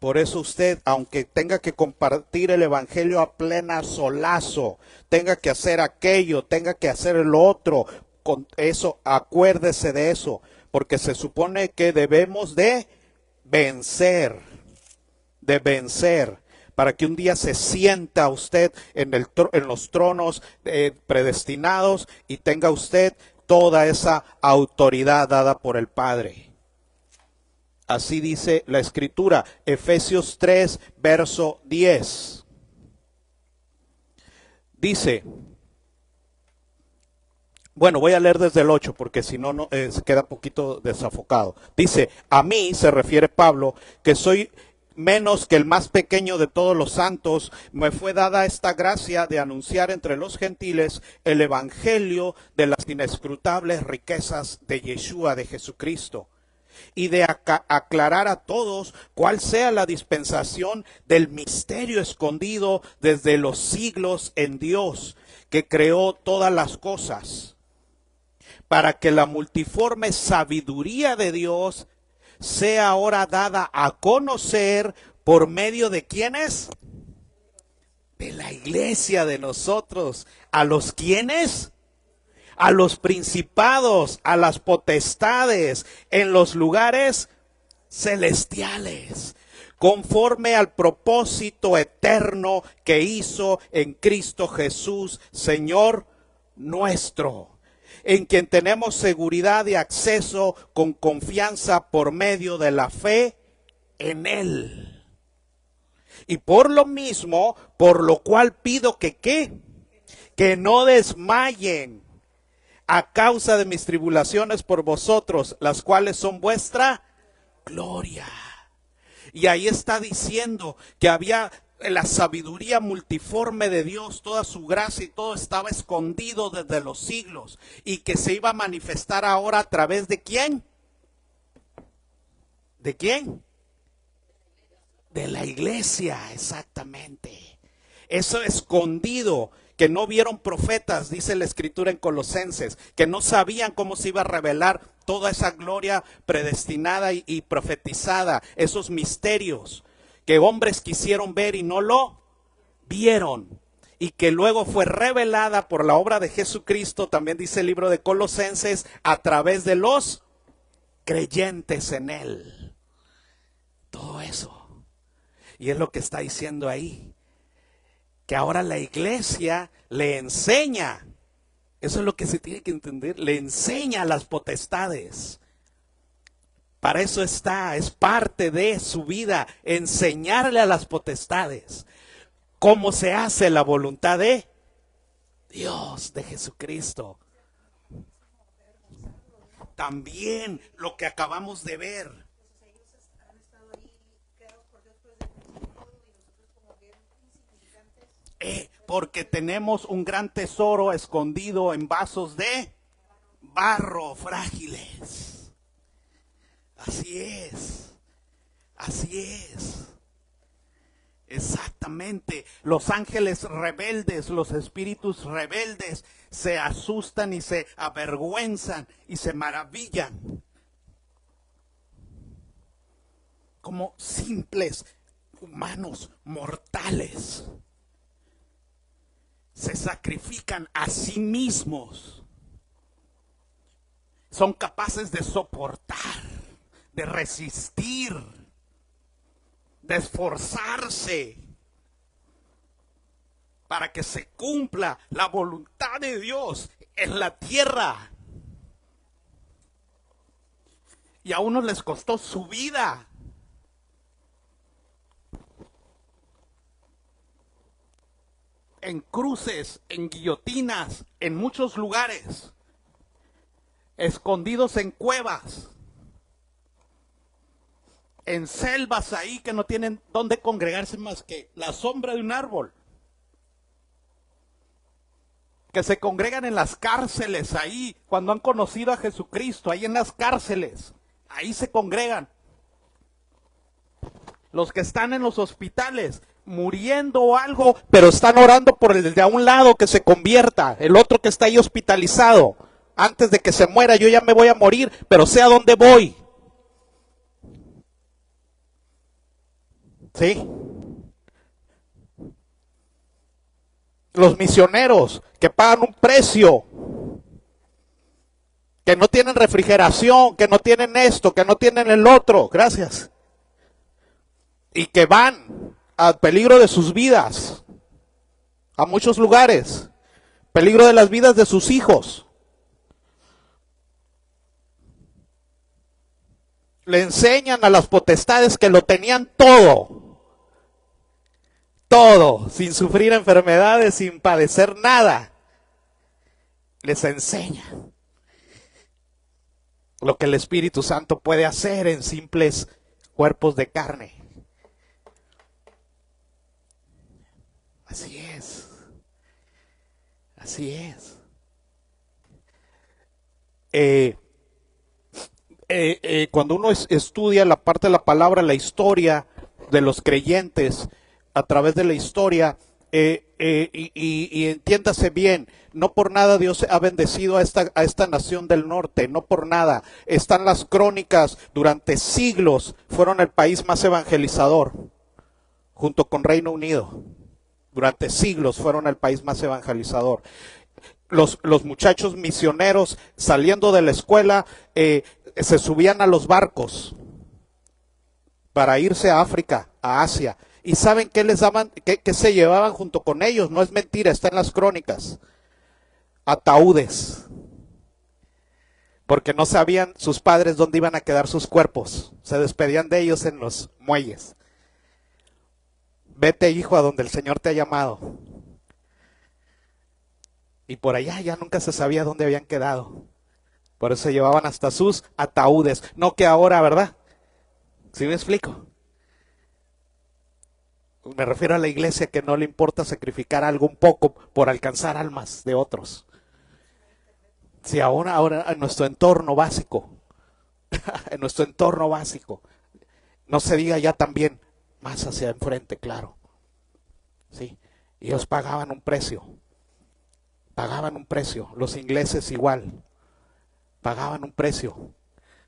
Por eso usted, aunque tenga que compartir el evangelio a plena solazo, tenga que hacer aquello, tenga que hacer lo otro, con eso, acuérdese de eso, porque se supone que debemos de vencer, para que un día se sienta usted en los tronos predestinados y tenga usted toda esa autoridad dada por el Padre. Así dice la Escritura, Efesios 3, verso 10. Dice, bueno, voy a leer desde el 8 porque si no, se queda un poquito desafocado. Dice, a mí, se refiere Pablo, que soy menos que el más pequeño de todos los santos, me fue dada esta gracia de anunciar entre los gentiles el evangelio de las inescrutables riquezas de Yeshua, de Jesucristo, y de aclarar a todos cuál sea la dispensación del misterio escondido desde los siglos en Dios, que creó todas las cosas, para que la multiforme sabiduría de Dios sea ahora dada a conocer por medio de ¿quiénes? De la iglesia de nosotros. ¿A los quiénes? a los principados, a las potestades en los lugares celestiales, conforme al propósito eterno que hizo en Cristo Jesús, Señor nuestro, en quien tenemos seguridad y acceso con confianza por medio de la fe en Él. Y por lo mismo, por lo cual pido que no desmayen a causa de mis tribulaciones por vosotros, las cuales son vuestra gloria. Y ahí está diciendo que había la sabiduría multiforme de Dios, toda su gracia y todo estaba escondido desde los siglos, y que se iba a manifestar ahora a través de ¿quién? ¿De quién? De la iglesia, exactamente. Eso escondido, que no vieron profetas, dice la escritura en Colosenses, que no sabían cómo se iba a revelar toda esa gloria predestinada y profetizada, esos misterios que hombres quisieron ver y no lo vieron, y que luego fue revelada por la obra de Jesucristo, también dice el libro de Colosenses, a través de los creyentes en Él. Todo eso. Y es lo que está diciendo ahí, que ahora la iglesia le enseña, eso es lo que se tiene que entender, le enseña a las potestades. Para eso está, es parte de su vida, enseñarle a las potestades cómo se hace la voluntad de Dios, de Jesucristo. También lo que acabamos de ver. Porque tenemos un gran tesoro escondido en vasos de barro frágiles. Así es. Así es. Exactamente. Los ángeles rebeldes, los espíritus rebeldes se asustan y se avergüenzan y se maravillan. Como simples humanos mortales. Se sacrifican a sí mismos. Son capaces de soportar, de resistir, de esforzarse para que se cumpla la voluntad de Dios en la tierra. Y a unos les costó su vida. En cruces, en guillotinas, en muchos lugares, escondidos en cuevas, en selvas ahí que no tienen dónde congregarse más que la sombra de un árbol, que se congregan en las cárceles ahí, cuando han conocido a Jesucristo, ahí en las cárceles, ahí se congregan. Los que están en los hospitales, muriendo o algo, pero están orando por el de a un lado que se convierta, el otro que está ahí hospitalizado. Antes de que se muera, yo ya me voy a morir, pero sé a dónde voy. ¿Sí? Los misioneros que pagan un precio, que no tienen refrigeración, que no tienen esto, que no tienen el otro, gracias. Y que van al peligro de sus vidas, a muchos lugares, peligro de las vidas de sus hijos. Le enseñan a las potestades que lo tenían todo, sin sufrir enfermedades, sin padecer nada. Les enseña lo que el Espíritu Santo puede hacer en simples cuerpos de carne. Así es. Así es. Cuando uno estudia la parte de la palabra, la historia de los creyentes a través de la historia, y entiéndase bien, no por nada Dios ha bendecido a esta nación del norte, no por nada. Están las crónicas, durante siglos fueron el país más evangelizador, junto con Reino Unido. Durante siglos fueron el país más evangelizador. los muchachos misioneros saliendo de la escuela se subían a los barcos para irse a África, a Asia. ¿Y saben qué les daban, qué se llevaban junto con ellos? No es mentira, está en las crónicas. Ataúdes. Porque no sabían sus padres dónde iban a quedar sus cuerpos. Se despedían de ellos en los muelles. Vete, hijo, a donde el Señor te ha llamado. Y por allá ya nunca se sabía dónde habían quedado. Por eso llevaban hasta sus ataúdes. No que ahora, ¿verdad? ¿Sí me explico? Me refiero a la iglesia que no le importa sacrificar algo un poco por alcanzar almas de otros. Si ahora en nuestro entorno básico, en nuestro entorno básico, no se diga ya también más hacia enfrente, claro. Sí, ellos pagaban un precio. Pagaban un precio. Los ingleses igual. Pagaban un precio.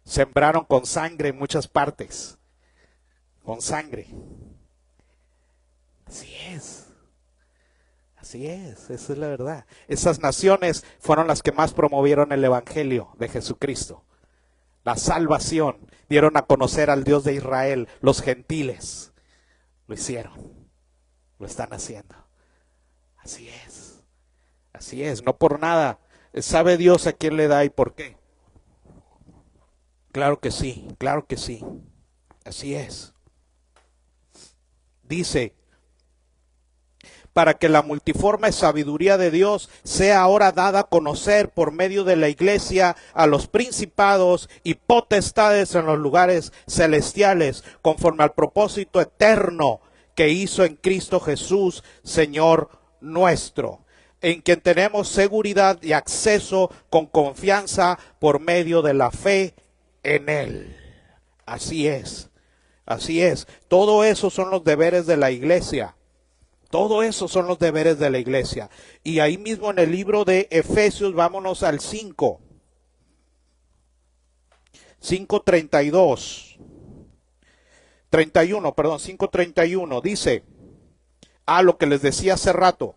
Sembraron con sangre en muchas partes. Con sangre. Así es. Así es, esa es la verdad. Esas naciones fueron las que más promovieron el evangelio de Jesucristo. La salvación. Dieron a conocer al Dios de Israel. Los gentiles lo hicieron. Lo están haciendo. Así es. Así es, no por nada. ¿Sabe Dios a quién le da y por qué? Claro que sí, claro que sí. Así es. Dice, para que la multiforme sabiduría de Dios sea ahora dada a conocer por medio de la iglesia a los principados y potestades en los lugares celestiales, conforme al propósito eterno que hizo en Cristo Jesús, Señor nuestro, en quien tenemos seguridad y acceso con confianza por medio de la fe en Él. Así es, así es. Todo eso son los deberes de la iglesia. Todo eso son los deberes de la iglesia. Y ahí mismo en el libro de Efesios, vámonos al 5:31, dice, lo que les decía hace rato.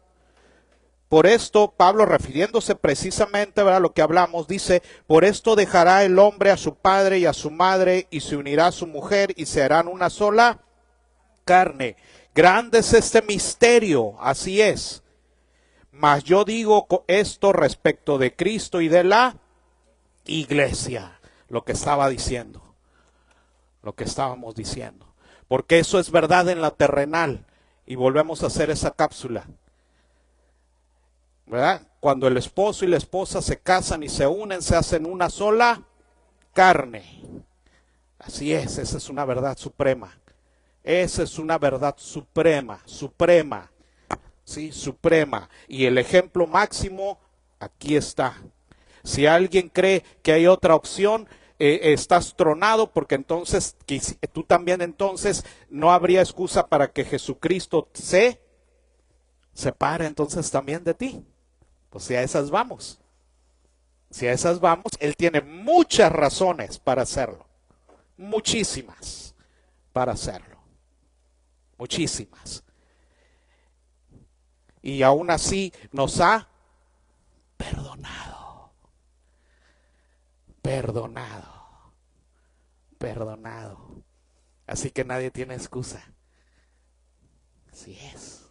Por esto, Pablo, refiriéndose precisamente a lo que hablamos, dice, por esto dejará el hombre a su padre y a su madre, y se unirá a su mujer, y se harán una sola carne. Grande es este misterio, así es. Mas yo digo esto respecto de Cristo y de la iglesia, lo que estaba diciendo, lo que estábamos diciendo. Porque eso es verdad en la terrenal, y volvemos a hacer esa cápsula. ¿Verdad? Cuando el esposo y la esposa se casan y se unen, se hacen una sola carne. Así es, esa es una verdad suprema. Esa es una verdad suprema, suprema. Sí, suprema. Y el ejemplo máximo, aquí está. Si alguien cree que hay otra opción, estás tronado, porque entonces, tú también entonces, no habría excusa para que Jesucristo se separe entonces también de ti. Pues si a esas vamos. Si a esas vamos, Él tiene muchas razones para hacerlo. Muchísimas para hacerlo. Muchísimas. Y aún así nos ha perdonado. Perdonado. Perdonado. Así que nadie tiene excusa. Así es.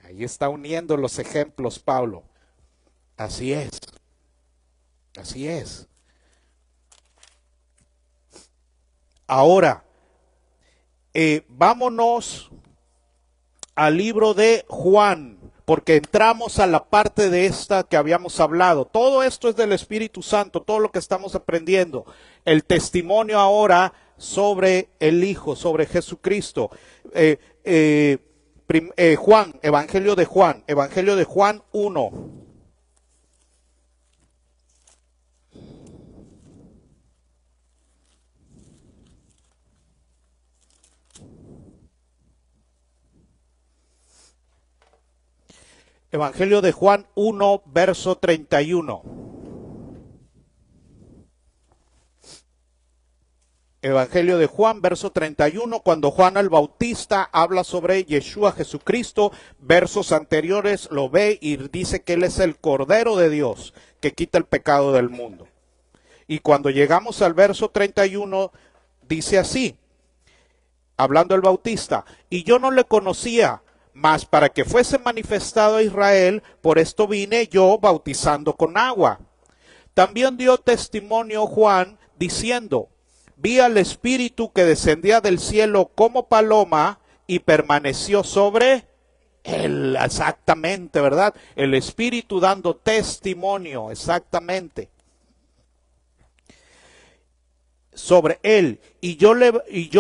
Ahí está uniendo los ejemplos Pablo. Así es. Así es. Ahora, vámonos al libro de Juan, porque entramos a la parte de esta que habíamos hablado. Todo esto es del Espíritu Santo, todo lo que estamos aprendiendo. El testimonio ahora sobre el Hijo, sobre Jesucristo. Juan, Evangelio de Juan 1. Evangelio de Juan 1, verso 31. Evangelio de Juan, verso 31, cuando Juan el Bautista habla sobre Yeshua Jesucristo, versos anteriores lo ve y dice que Él es el Cordero de Dios que quita el pecado del mundo. Y cuando llegamos al verso 31, dice así, hablando el Bautista, y yo no le conocía, mas para que fuese manifestado a Israel, por esto vine yo bautizando con agua. También dio testimonio Juan, diciendo, vi al Espíritu que descendía del cielo como paloma y permaneció sobre él. Exactamente, ¿verdad? El Espíritu dando testimonio, exactamente, sobre él. Y yo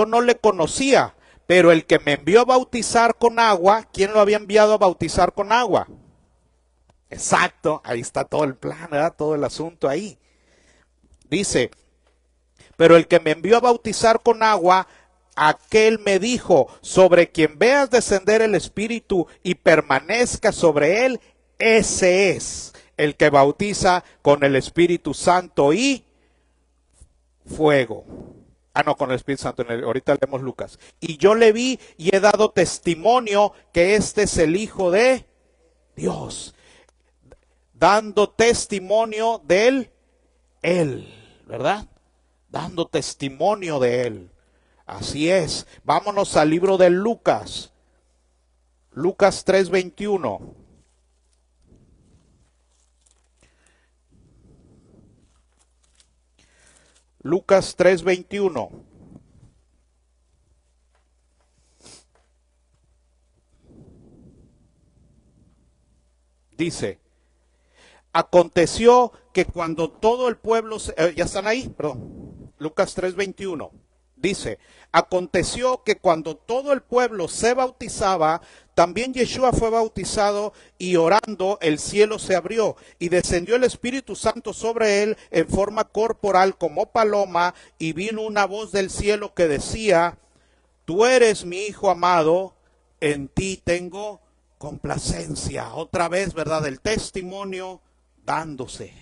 no le conocía, pero el que me envió a bautizar con agua, ¿quién lo había enviado a bautizar con agua? Exacto, ahí está todo el plan, ¿verdad? Todo el asunto ahí. Dice, pero el que me envió a bautizar con agua, aquel me dijo, sobre quien veas descender el Espíritu y permanezca sobre él, ese es el que bautiza con el Espíritu Santo y fuego. No, con el Espíritu Santo, ahorita leemos Lucas. Y yo le vi y he dado testimonio que este es el Hijo de Dios. Dando testimonio de él, ¿verdad? Dando testimonio de él. Así es. Vámonos al libro de Lucas. Lucas 3:21. Lucas 3:21. Dice, aconteció que cuando todo el pueblo, ya están ahí, perdón, Lucas 3:21, dice, aconteció que cuando todo el pueblo se bautizaba, también Yeshua fue bautizado y orando el cielo se abrió y descendió el Espíritu Santo sobre él en forma corporal como paloma y vino una voz del cielo que decía, tú eres mi Hijo amado, en ti tengo complacencia. Otra vez, ¿verdad? El testimonio dándose,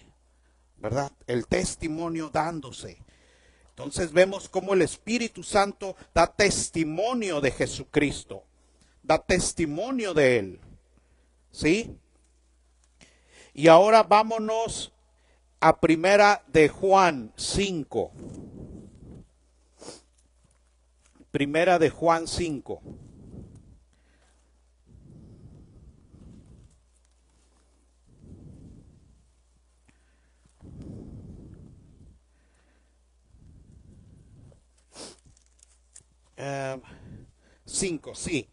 ¿verdad? El testimonio dándose. Entonces vemos cómo el Espíritu Santo da testimonio de Jesucristo, da testimonio de Él, ¿sí? Y ahora vámonos a Primera de Juan 5. Primera de Juan 5. Sí.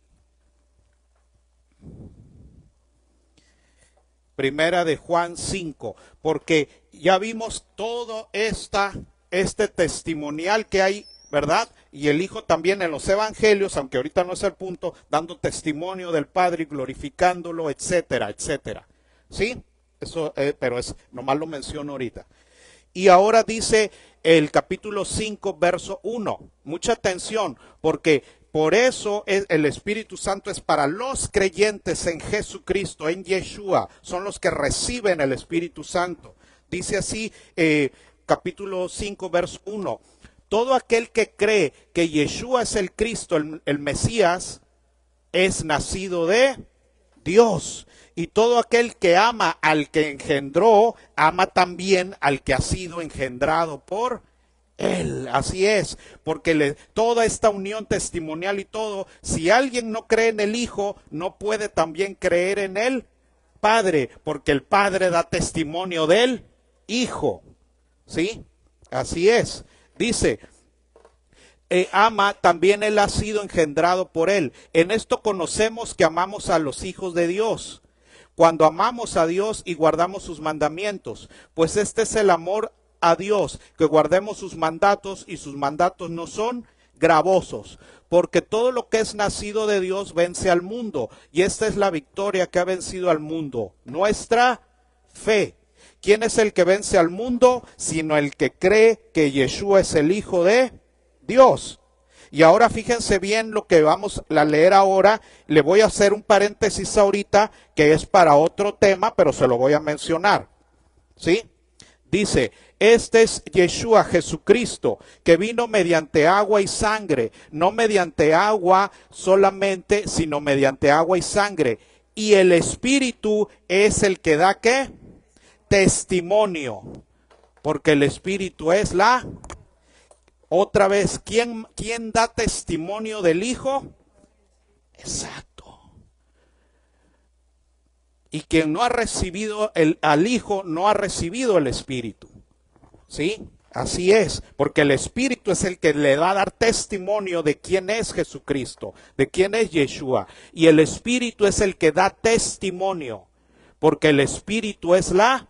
Primera de Juan 5, porque ya vimos todo este testimonial que hay, ¿verdad? Y el Hijo también en los evangelios, aunque ahorita no es el punto, dando testimonio del Padre y glorificándolo, etcétera, etcétera. ¿Sí? Eso, pero nomás lo menciono ahorita. Y ahora dice el capítulo 5, verso 1. Mucha atención, porque por eso el Espíritu Santo es para los creyentes en Jesucristo, en Yeshua. Son los que reciben el Espíritu Santo. Dice así, capítulo 5, verso 1. Todo aquel que cree que Yeshua es el Cristo, el Mesías, es nacido de Dios. Y todo aquel que ama al que engendró, ama también al que ha sido engendrado por Él. Así es, porque toda esta unión testimonial y todo, si alguien no cree en el Hijo, no puede también creer en el Padre, porque el Padre da testimonio del Hijo. ¿Sí? Así es. Dice, ama, también Él ha sido engendrado por Él. En esto conocemos que amamos a los hijos de Dios, cuando amamos a Dios y guardamos sus mandamientos, pues este es el amor a Dios, que guardemos sus mandatos, y sus mandatos no son gravosos, porque todo lo que es nacido de Dios vence al mundo, y esta es la victoria que ha vencido al mundo, nuestra fe. ¿Quién es el que vence al mundo? Sino el que cree que Yeshua es el Hijo de Dios. Y ahora fíjense bien lo que vamos a leer ahora. Le voy a hacer un paréntesis ahorita que es para otro tema, pero se lo voy a mencionar. ¿Sí? Dice, este es Yeshua, Jesucristo, que vino mediante agua y sangre, no mediante agua solamente, sino mediante agua y sangre. Y el Espíritu es el que da, ¿qué? Testimonio. Porque el Espíritu es la... Otra vez, ¿quién da testimonio del Hijo? Exacto. Y quien no ha recibido al Hijo, no ha recibido el Espíritu. ¿Sí? Así es, porque el Espíritu es el que le va a dar testimonio de quién es Jesucristo, de quién es Yeshua. Y el Espíritu es el que da testimonio, porque el Espíritu es la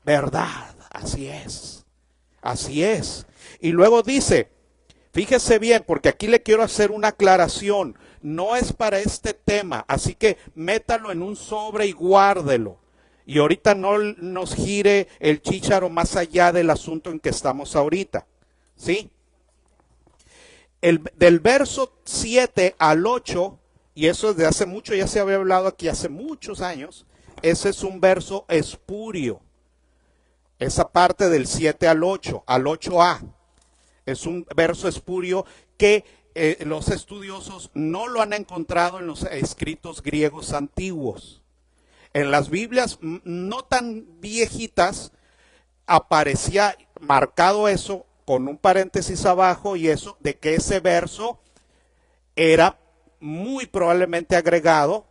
verdad. Así es, así es. Y luego dice, fíjese bien, porque aquí le quiero hacer una aclaración. No es para este tema, así que métalo en un sobre y guárdelo. Y ahorita no nos gire el chícharo más allá del asunto en que estamos ahorita. ¿Sí? Del verso 7 al 8, y eso desde hace mucho, ya se había hablado aquí hace muchos años, ese es un verso espurio. Esa parte del 7 al 8, al 8a. Es un verso espurio que los estudiosos no lo han encontrado en los escritos griegos antiguos. En las Biblias no tan viejitas aparecía marcado eso con un paréntesis abajo y eso de que ese verso era muy probablemente agregado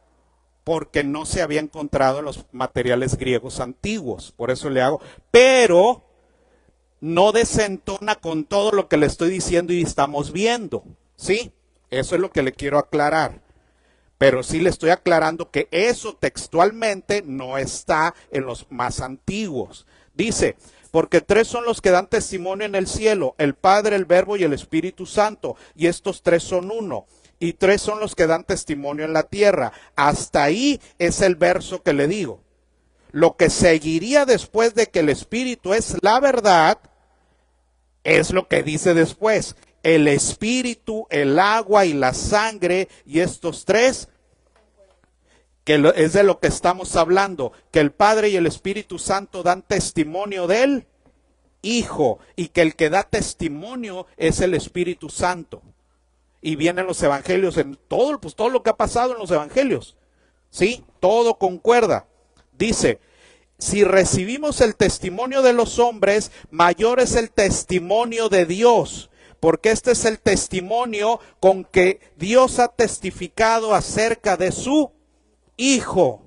porque no se había encontrado en los materiales griegos antiguos. Por eso le hago, pero no desentona con todo lo que le estoy diciendo y estamos viendo, ¿sí? Eso es lo que le quiero aclarar. Pero sí le estoy aclarando que eso textualmente no está en los más antiguos. Dice, porque tres son los que dan testimonio en el cielo, el Padre, el Verbo y el Espíritu Santo, y estos tres son uno. Y tres son los que dan testimonio en la tierra. Hasta ahí es el verso que le digo. Lo que seguiría después de que el Espíritu es la verdad, es lo que dice después. El Espíritu, el agua y la sangre, y estos tres, que es de lo que estamos hablando, que el Padre y el Espíritu Santo dan testimonio del Hijo, y que el que da testimonio es el Espíritu Santo. Y vienen los evangelios en todo, pues todo lo que ha pasado en los evangelios, ¿sí? Todo concuerda. Dice, si recibimos el testimonio de los hombres, mayor es el testimonio de Dios. Porque este es el testimonio con que Dios ha testificado acerca de su Hijo.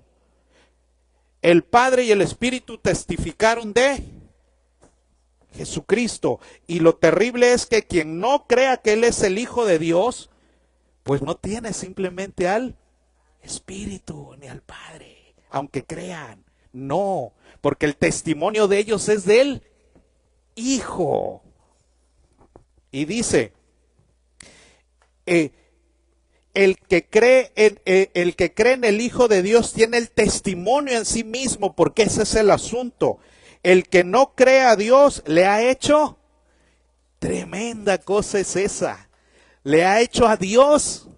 El Padre y el Espíritu testificaron de Jesucristo. Y lo terrible es que quien no crea que Él es el Hijo de Dios, pues no tiene simplemente al Espíritu ni al Padre. Aunque crean, no. Porque el testimonio de ellos es del Hijo. Y dice, el que cree en el Hijo de Dios tiene el testimonio en sí mismo, porque ese es el asunto. El que no cree a Dios le ha hecho, tremenda cosa es esa, le ha hecho a Dios,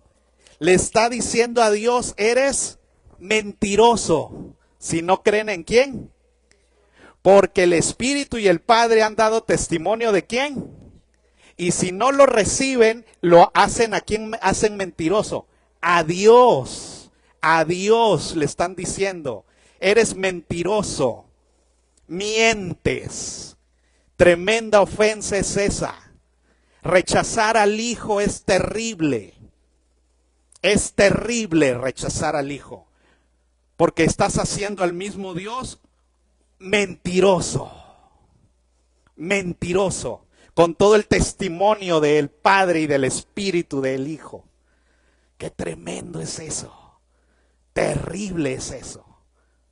le está diciendo a Dios, eres mentiroso, si no creen en quién. Porque el Espíritu y el Padre han dado testimonio de quién. Y si no lo reciben, lo hacen a quién hacen mentiroso. A Dios. A Dios le están diciendo, eres mentiroso, mientes. Tremenda ofensa es esa. Rechazar al Hijo es terrible. Es terrible rechazar al Hijo. Porque estás haciendo al mismo Dios mentiroso. Mentiroso. Con todo el testimonio del Padre y del Espíritu del Hijo. Qué tremendo es eso. Terrible es eso.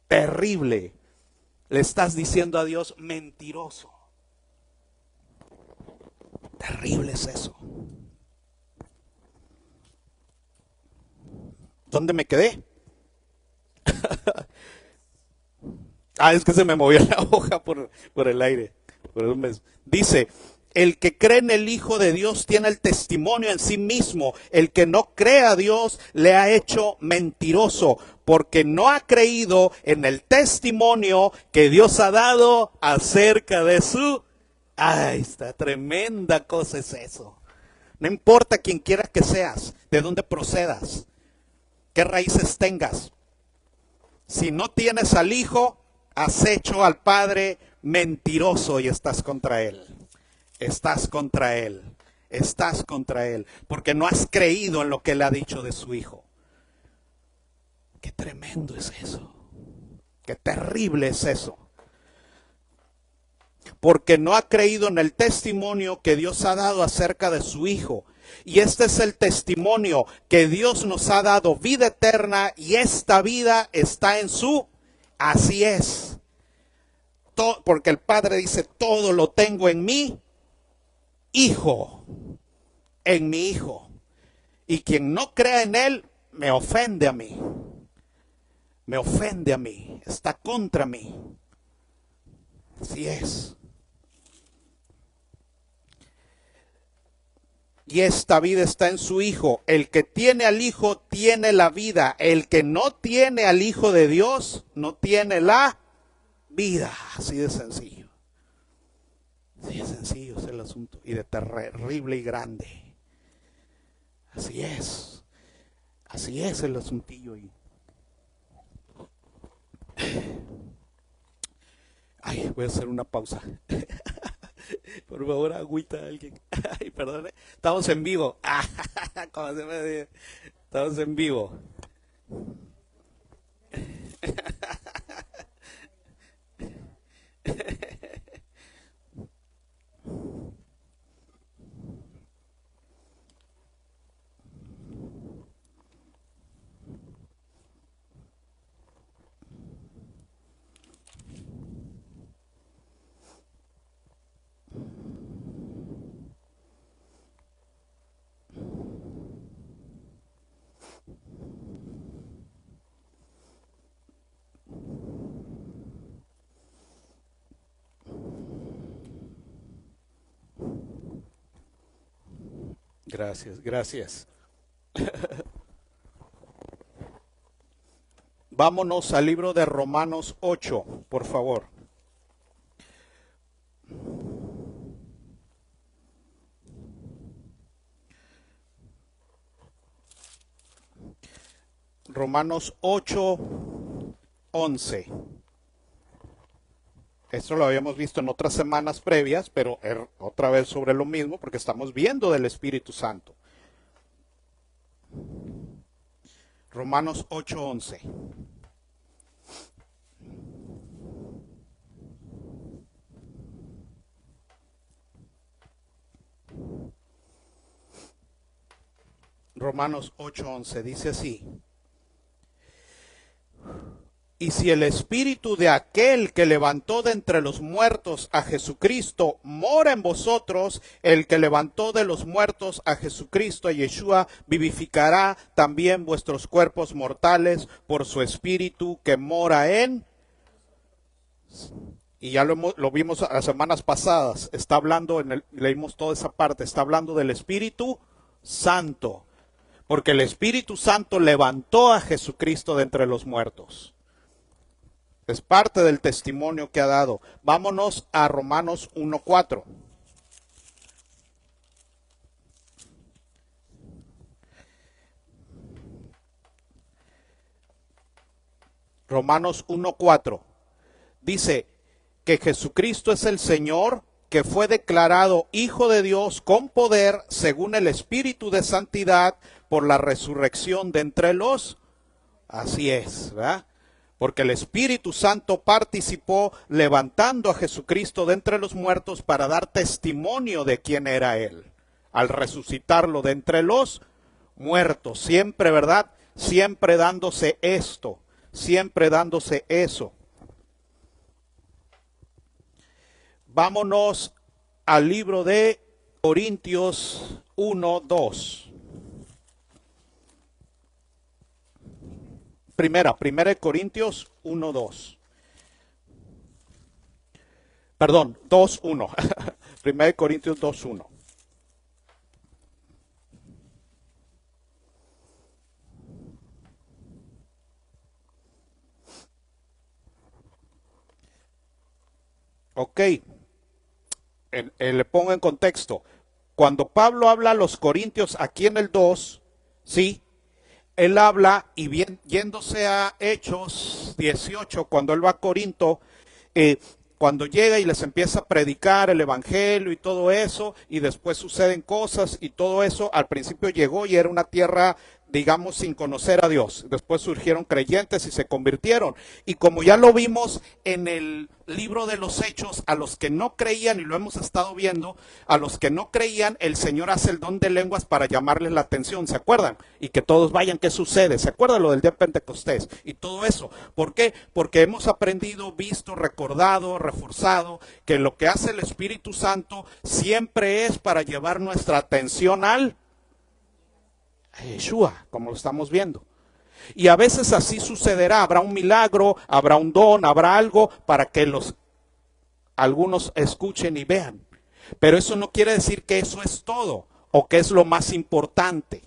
Terrible. Le estás diciendo a Dios mentiroso. Terrible es eso. ¿Dónde me quedé? Es que se me movió la hoja por el aire. Dice, El que cree en el Hijo de Dios tiene el testimonio en sí mismo. El que no cree a Dios le ha hecho mentiroso, porque no ha creído en el testimonio que Dios ha dado acerca de su... ¡Ay, esta tremenda cosa es eso! No importa quién quieras que seas, de dónde procedas, qué raíces tengas. Si no tienes al Hijo, has hecho al Padre mentiroso y estás contra Él. Estás contra Él. Estás contra Él. Porque no has creído en lo que Él ha dicho de su Hijo. Qué tremendo es eso. Qué terrible es eso. Porque no ha creído en el testimonio que Dios ha dado acerca de su Hijo. Y este es el testimonio, que Dios nos ha dado vida eterna y esta vida está en su... Así es. Porque el Padre dice, todo lo tengo en mi Hijo. En mi Hijo. Y quien no crea en Él, me ofende a mí. Me ofende a mí. Está contra mí. Así es. Y esta vida está en su Hijo. El que tiene al Hijo tiene la vida. El que no tiene al Hijo de Dios no tiene la vida. Así de sencillo. Así de sencillo es el asunto. Y de terrible y grande. Así es. Así es el asuntillo. Ay, voy a hacer una pausa. Por favor, agüita a alguien. Ay, perdón. Estamos en vivo. Como se me dice. Estamos en vivo. Gracias, gracias. Vámonos al libro de Romanos 8, por favor. Romanos 8, 11. Esto lo habíamos visto en otras semanas previas, pero otra vez sobre lo mismo, porque estamos viendo del Espíritu Santo. Romanos 8, 11. Romanos 8:11 dice así: y si el espíritu de aquel que levantó de entre los muertos a Jesucristo mora en vosotros, el que levantó de los muertos a Jesucristo, a Yeshua, vivificará también vuestros cuerpos mortales por su espíritu que mora en... Y ya lo vimos las semanas pasadas, está hablando, leímos toda esa parte, está hablando del Espíritu Santo, porque el Espíritu Santo levantó a Jesucristo de entre los muertos. Es parte del testimonio que ha dado. Vámonos a Romanos 1:4. Romanos 1:4. Dice que Jesucristo es el Señor, que fue declarado Hijo de Dios con poder según el Espíritu de Santidad por la resurrección de entre los... Así es, ¿verdad? Porque el Espíritu Santo participó levantando a Jesucristo de entre los muertos para dar testimonio de quién era Él, al resucitarlo de entre los muertos. Siempre, ¿verdad? Siempre dándose esto, siempre dándose eso. Vámonos al libro de Corintios 1:2. Primera de Corintios 1:2. Perdón, 2:1. 1 Corintios 2:1. Ok, le pongo en contexto. Cuando Pablo habla a los corintios aquí en el 2, ¿sí? Él habla y yéndose a Hechos 18, cuando él va a Corinto, cuando llega y les empieza a predicar el evangelio y todo eso, y después suceden cosas y todo eso, al principio llegó y era una tierra, digamos, sin conocer a Dios. Después surgieron creyentes y se convirtieron. Y como ya lo vimos en el libro de los Hechos, a los que no creían, y lo hemos estado viendo, a los que no creían, el Señor hace el don de lenguas para llamarles la atención, ¿se acuerdan? Y que todos vayan, ¿qué sucede? ¿Se acuerdan lo del día de Pentecostés? Y todo eso. ¿Por qué? Porque hemos aprendido, visto, recordado, reforzado, que lo que hace el Espíritu Santo siempre es para llevar nuestra atención a Yeshua, como lo estamos viendo. Y a veces así sucederá, habrá un milagro, habrá un don, habrá algo para que algunos escuchen y vean. Pero eso no quiere decir que eso es todo o que es lo más importante.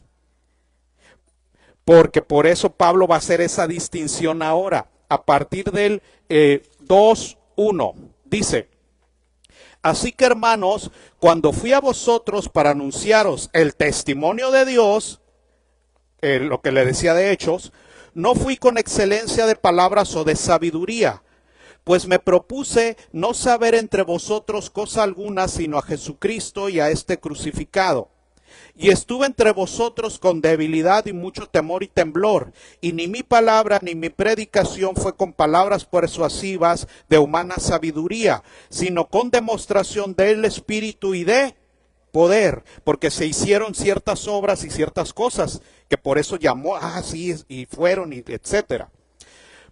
Porque por eso Pablo va a hacer esa distinción ahora. A partir del 2:1 dice: así que hermanos, cuando fui a vosotros para anunciaros el testimonio de Dios, lo que le decía de Hechos, no fui con excelencia de palabras o de sabiduría, pues me propuse no saber entre vosotros cosa alguna sino a Jesucristo y a este crucificado. Y estuve entre vosotros con debilidad y mucho temor y temblor, y ni mi palabra ni mi predicación fue con palabras persuasivas de humana sabiduría, sino con demostración del Espíritu y de poder, porque se hicieron ciertas obras y ciertas cosas, que por eso llamó, sí, y fueron, y etcétera.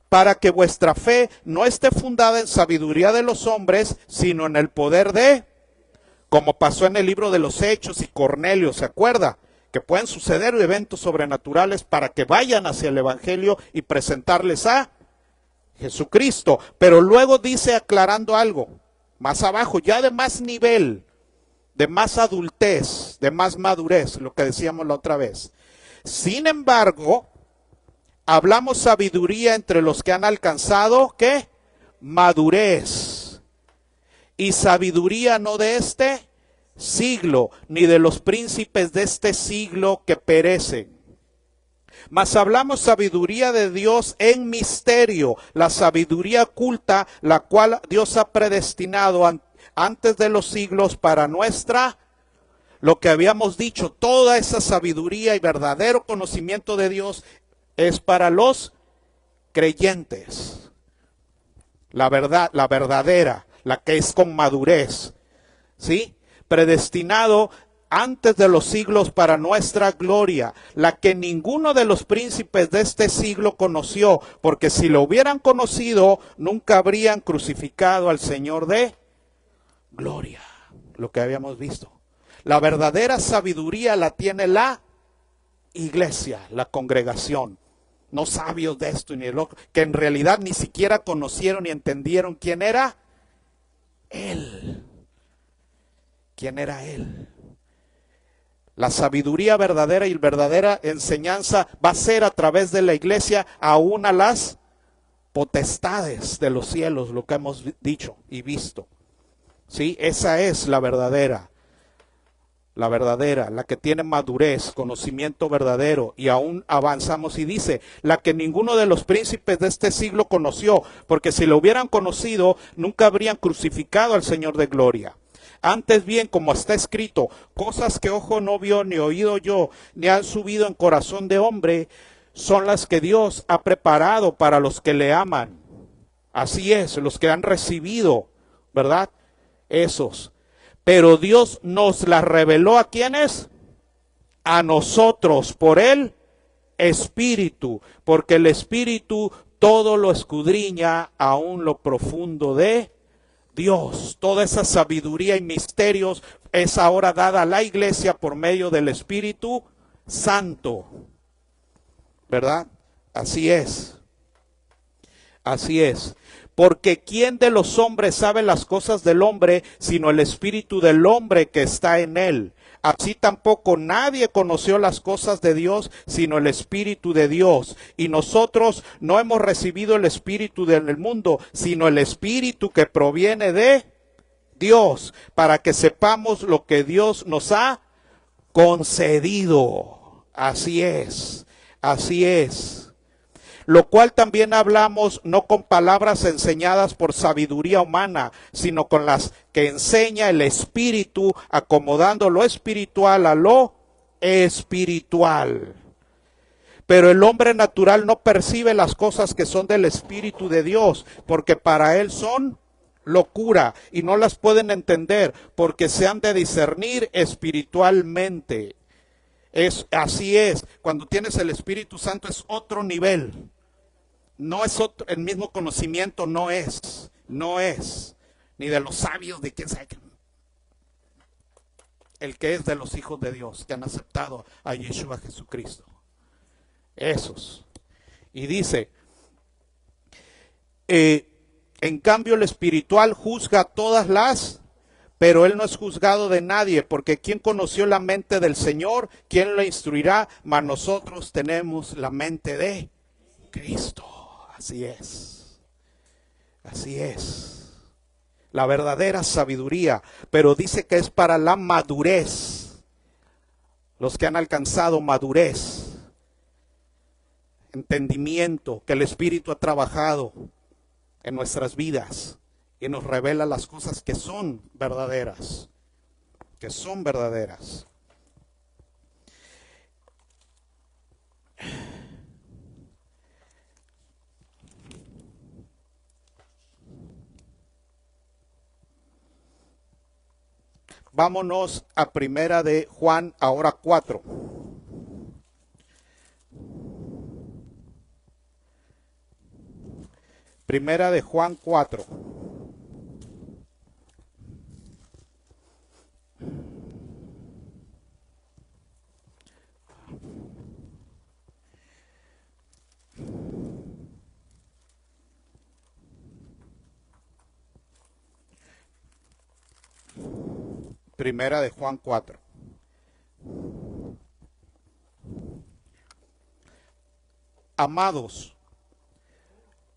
Para que vuestra fe no esté fundada en sabiduría de los hombres, sino en el poder de, como pasó en el libro de los Hechos y Cornelio, ¿se acuerda? Que pueden suceder eventos sobrenaturales para que vayan hacia el Evangelio y presentarles a Jesucristo. Pero luego dice, aclarando algo, más abajo, ya de más nivel, de más adultez, de más madurez, lo que decíamos la otra vez. Sin embargo, hablamos sabiduría entre los que han alcanzado, ¿qué? Madurez. Y sabiduría no de este siglo, ni de los príncipes de este siglo que perecen. Mas hablamos sabiduría de Dios en misterio, la sabiduría oculta, la cual Dios ha predestinado antes de los siglos para nuestra, lo que habíamos dicho, toda esa sabiduría y verdadero conocimiento de Dios es para los creyentes. La verdad, la verdadera, la que es con madurez, ¿sí? Predestinado antes de los siglos para nuestra gloria, la que ninguno de los príncipes de este siglo conoció, porque si lo hubieran conocido, nunca habrían crucificado al Señor de gloria, lo que habíamos visto. La verdadera sabiduría la tiene la iglesia, la congregación. No sabios de esto ni de lo que en realidad ni siquiera conocieron ni entendieron quién era Él. ¿Quién era Él? La sabiduría verdadera y la verdadera enseñanza va a ser a través de la iglesia aún a las potestades de los cielos, lo que hemos dicho y visto. ¿Sí? Esa es la verdadera, la que tiene madurez, conocimiento verdadero, y aún avanzamos y dice, la que ninguno de los príncipes de este siglo conoció, porque si lo hubieran conocido, nunca habrían crucificado al Señor de gloria. Antes bien, como está escrito, cosas que ojo no vio, ni oído yo, ni han subido en corazón de hombre, son las que Dios ha preparado para los que le aman. Así es, los que han recibido, ¿verdad? Esos. Pero Dios nos las reveló ¿a quiénes? A nosotros, por el Espíritu, porque el Espíritu todo lo escudriña, aún lo profundo de Dios. Toda esa sabiduría y misterios es ahora dada a la iglesia por medio del Espíritu Santo, ¿verdad? Así es. Así es. Porque ¿quién de los hombres sabe las cosas del hombre, sino el espíritu del hombre que está en él? Así tampoco nadie conoció las cosas de Dios, sino el Espíritu de Dios. Y nosotros no hemos recibido el Espíritu del mundo, sino el Espíritu que proviene de Dios, para que sepamos lo que Dios nos ha concedido. Así es, así es. Lo cual también hablamos no con palabras enseñadas por sabiduría humana, sino con las que enseña el Espíritu, acomodando lo espiritual a lo espiritual. Pero el hombre natural no percibe las cosas que son del Espíritu de Dios, porque para él son locura y no las pueden entender, porque se han de discernir espiritualmente. Así es, cuando tienes el Espíritu Santo es otro nivel. No es otro, el mismo conocimiento no es, ni de los sabios de quién sabe qué. El que es de los hijos de Dios, que han aceptado a Yeshua Jesucristo. Esos. Y dice, en cambio el espiritual juzga todas las, pero él no es juzgado de nadie, porque ¿quién conoció la mente del Señor? ¿Quién lo instruirá? Mas nosotros tenemos la mente de Cristo. Así es. Así es. La verdadera sabiduría, pero dice que es para la madurez. Los que han alcanzado madurez, entendimiento, que el Espíritu ha trabajado en nuestras vidas y nos revela las cosas que son verdaderas, que son verdaderas. Vámonos a primera de Juan, ahora 4. Primera de Juan 4. Primera de Juan 4. Amados.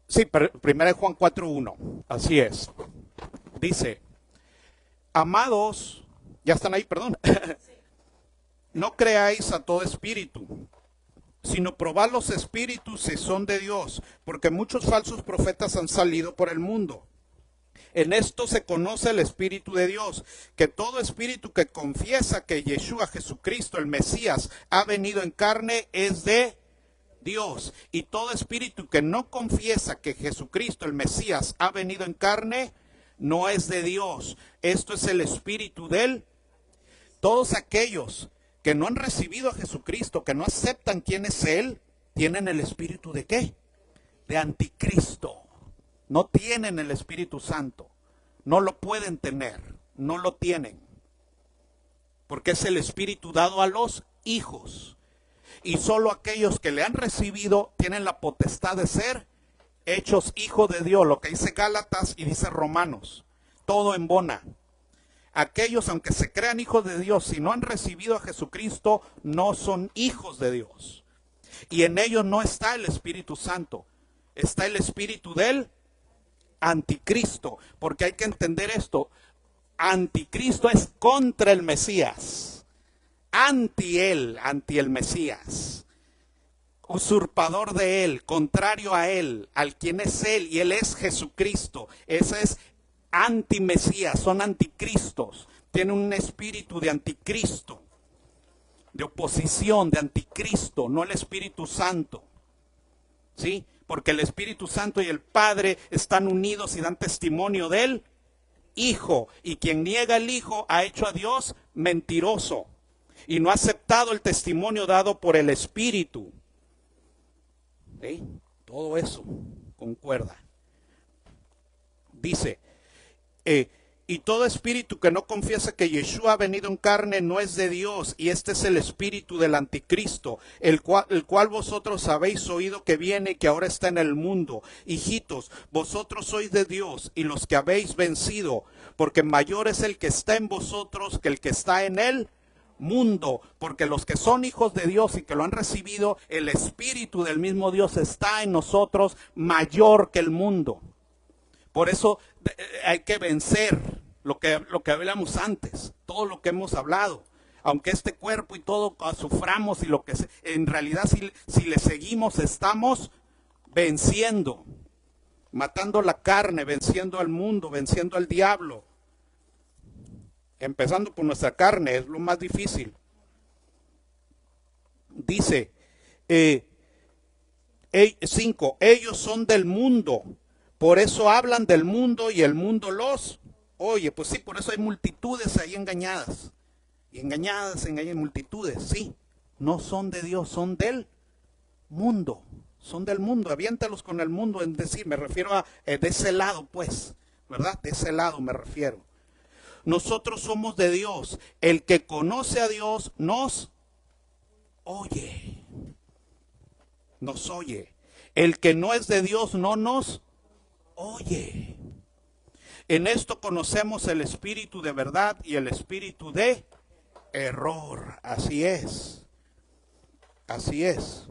Sí, primera de Juan 4:1. Así es. Dice, amados, ya están ahí, perdón. No creáis a todo espíritu, sino probad los espíritus si son de Dios, porque muchos falsos profetas han salido por el mundo. En esto se conoce el Espíritu de Dios, que todo espíritu que confiesa que Yeshua Jesucristo, el Mesías, ha venido en carne, es de Dios. Y todo espíritu que no confiesa que Jesucristo, el Mesías, ha venido en carne, no es de Dios. Esto es el espíritu de él. Todos aquellos que no han recibido a Jesucristo, que no aceptan quién es él, tienen el espíritu de ¿qué? De anticristo. No tienen el Espíritu Santo. No lo pueden tener. No lo tienen. Porque es el espíritu dado a los hijos. Y solo aquellos que le han recibido tienen la potestad de ser hechos hijos de Dios. Lo que dice Gálatas y dice Romanos. Todo embona. Aquellos, aunque se crean hijos de Dios, si no han recibido a Jesucristo, no son hijos de Dios. Y en ellos no está el Espíritu Santo. Está el espíritu del anticristo. Porque hay que entender esto. Anticristo es contra el Mesías. Anti el Mesías. Usurpador de él, contrario a él, al quien es él, y él es Jesucristo. Ese es anti-Mesías, son anticristos. Tienen un espíritu de anticristo, de oposición, de anticristo, no el Espíritu Santo. ¿Sí? Porque el Espíritu Santo y el Padre están unidos y dan testimonio del Hijo. Y quien niega al Hijo ha hecho a Dios mentiroso. Y no ha aceptado el testimonio dado por el Espíritu. ¿Sí? Todo eso concuerda. Dice, Y todo espíritu que no confiesa que Yeshua ha venido en carne no es de Dios, y este es el espíritu del anticristo, el cual vosotros habéis oído que viene y que ahora está en el mundo. Hijitos, vosotros sois de Dios y los que habéis vencido, porque mayor es el que está en vosotros que el que está en el mundo, porque los que son hijos de Dios y que lo han recibido, el espíritu del mismo Dios está en nosotros, mayor que el mundo. Por eso hay que vencer lo que hablamos antes, todo lo que hemos hablado. Aunque este cuerpo y todo suframos, y lo que en realidad si le seguimos estamos venciendo, matando la carne, venciendo al mundo, venciendo al diablo. Empezando por nuestra carne, es lo más difícil. Dice 5, ellos son del mundo. Por eso hablan del mundo y el mundo los oye. Pues sí, por eso hay multitudes ahí engañadas. Y engañadas, multitudes, sí. No son de Dios, son del mundo. Son del mundo, aviéntalos con el mundo. Es decir, me refiero a de ese lado, pues. ¿Verdad? De ese lado me refiero. Nosotros somos de Dios. El que conoce a Dios nos oye. Nos oye. El que no es de Dios no nos oye. En esto conocemos el espíritu de verdad y el espíritu de error. Así es. Así es.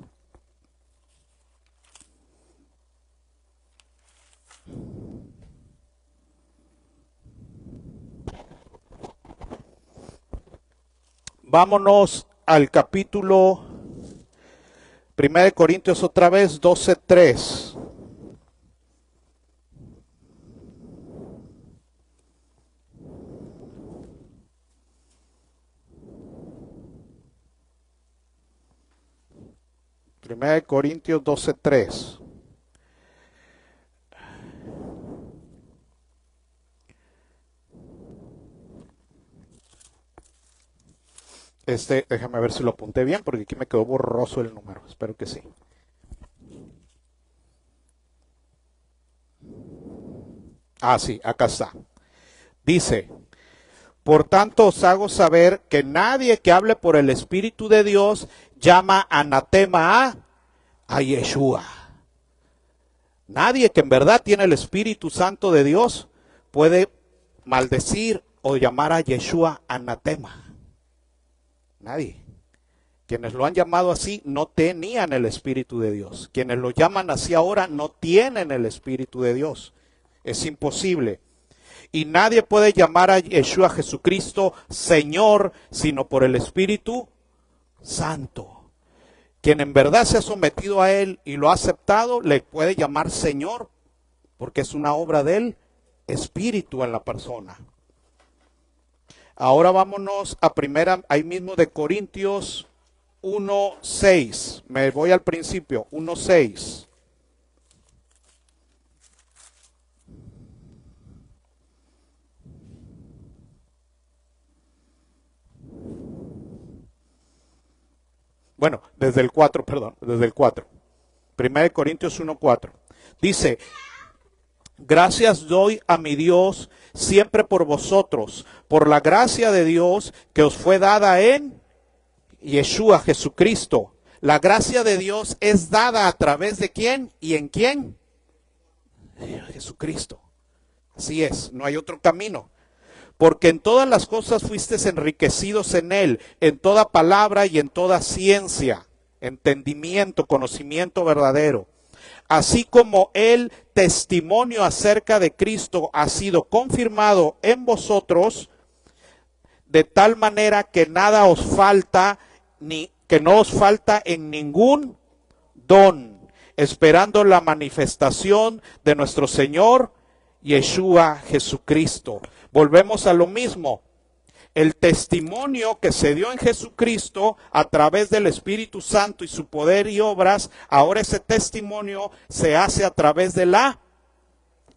Vámonos al capítulo 1 de Corintios otra vez, 12:3. Primera de Corintios 12:3. Déjame ver si lo apunté bien, porque aquí me quedó borroso el número. Espero que sí. Ah, sí, acá está. Dice: por tanto os hago saber que nadie que hable por el Espíritu de Dios llama anatema a Yeshua. Nadie que en verdad tiene el Espíritu Santo de Dios puede maldecir o llamar a Yeshua anatema. Nadie. Quienes lo han llamado así no tenían el Espíritu de Dios. Quienes lo llaman así ahora no tienen el Espíritu de Dios. Es imposible. Y nadie puede llamar a Yeshua Jesucristo Señor sino por el Espíritu Santo. Quien en verdad se ha sometido a Él y lo ha aceptado, le puede llamar Señor, porque es una obra del Espíritu en la persona. Ahora vámonos a ahí mismo de Corintios 1:6. Me voy al principio, 1:6. Bueno, desde el 4. Primera de Corintios 1:4. Dice: gracias doy a mi Dios siempre por vosotros, por la gracia de Dios que os fue dada en Yeshua Jesucristo. La gracia de Dios es dada a través de ¿quién? ¿Y en quién? Jesucristo. Así es, no hay otro camino. Porque en todas las cosas fuisteis enriquecidos en Él, en toda palabra y en toda ciencia, entendimiento, conocimiento verdadero. Así como el testimonio acerca de Cristo ha sido confirmado en vosotros, de tal manera que nada os falta, ni que no os falta en ningún don, esperando la manifestación de nuestro Señor Yeshua Jesucristo. Volvemos a lo mismo. El testimonio que se dio en Jesucristo a través del Espíritu Santo y su poder y obras, ahora ese testimonio se hace a través de la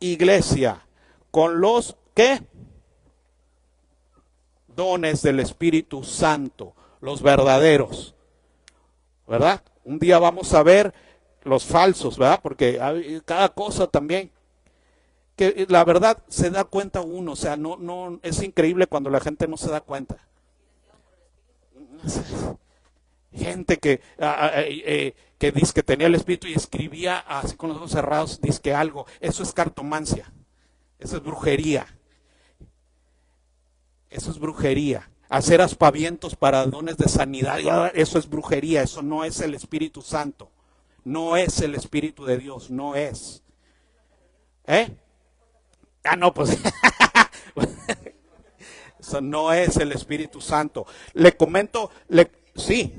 iglesia, con los ¿qué? Dones del Espíritu Santo, los verdaderos, ¿verdad? Un día vamos a ver los falsos, ¿verdad? Porque hay cada cosa también que la verdad se da cuenta uno, o sea, no, es increíble cuando la gente no se da cuenta. Gente que dice que tenía el espíritu y escribía así con los ojos cerrados, dice que algo, eso es cartomancia, eso es brujería. Eso es brujería. Hacer aspavientos para dones de sanidad, eso es brujería, eso no es el Espíritu Santo. No es el Espíritu de Dios, no es. No, pues eso no es el Espíritu Santo. Le comento algo, sí.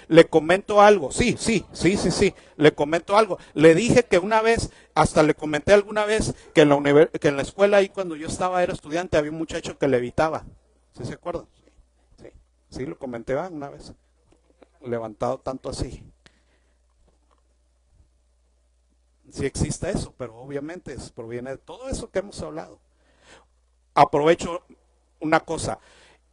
Le comento algo. Le dije que una vez, hasta le comenté alguna vez que en la escuela ahí cuando yo era estudiante, había un muchacho que levitaba. ¿Sí se acuerdan? Sí, lo comenté una vez. Levantado tanto así. Sí existe eso, pero obviamente proviene de todo eso que hemos hablado. Aprovecho una cosa.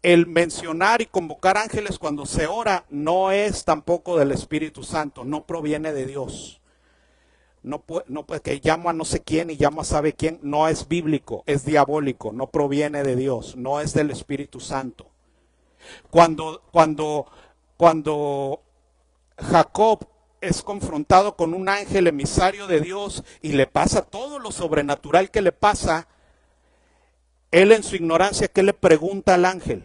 El mencionar y convocar ángeles cuando se ora no es tampoco del Espíritu Santo, no proviene de Dios. No que llamo a no sé quién y llamo a sabe quién, no es bíblico, es diabólico, no proviene de Dios, no es del Espíritu Santo. Cuando Jacob es confrontado con un ángel emisario de Dios y le pasa todo lo sobrenatural que le pasa, él en su ignorancia, ¿qué le pregunta al ángel?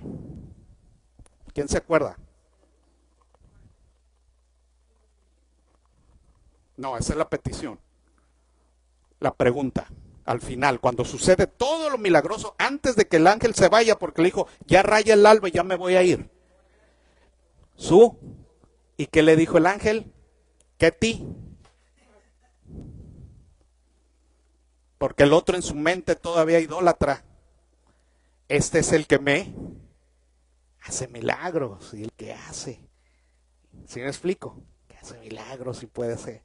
¿Quién se acuerda? No, esa es la petición. La pregunta, al final, cuando sucede todo lo milagroso, antes de que el ángel se vaya, porque le dijo, ya raya el alba y ya me voy a ir. ¿Y qué le dijo el ángel? ¿Qué ti? Porque el otro en su mente todavía idólatra. Este es el que me hace milagros y el que hace. ¿Sí me explico? Que hace milagros y puede ser.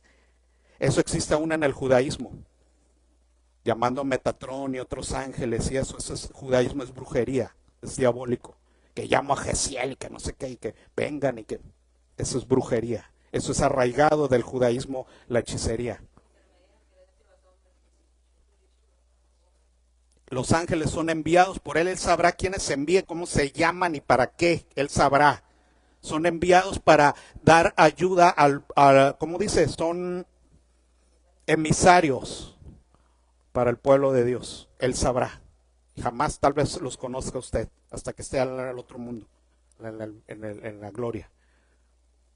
Eso existe aún en el judaísmo. Llamando a Metatrón y otros ángeles y eso es judaísmo, es brujería, es diabólico. Que llamo a Gesiel y que no sé qué y que vengan y que... Eso es brujería. Eso es arraigado del judaísmo, la hechicería. Los ángeles son enviados por él sabrá quiénes se envíen, cómo se llaman y para qué, él sabrá. Son enviados para dar ayuda ¿cómo dice? Son emisarios para el pueblo de Dios, él sabrá. Jamás tal vez los conozca usted, hasta que esté en el otro mundo, en la gloria.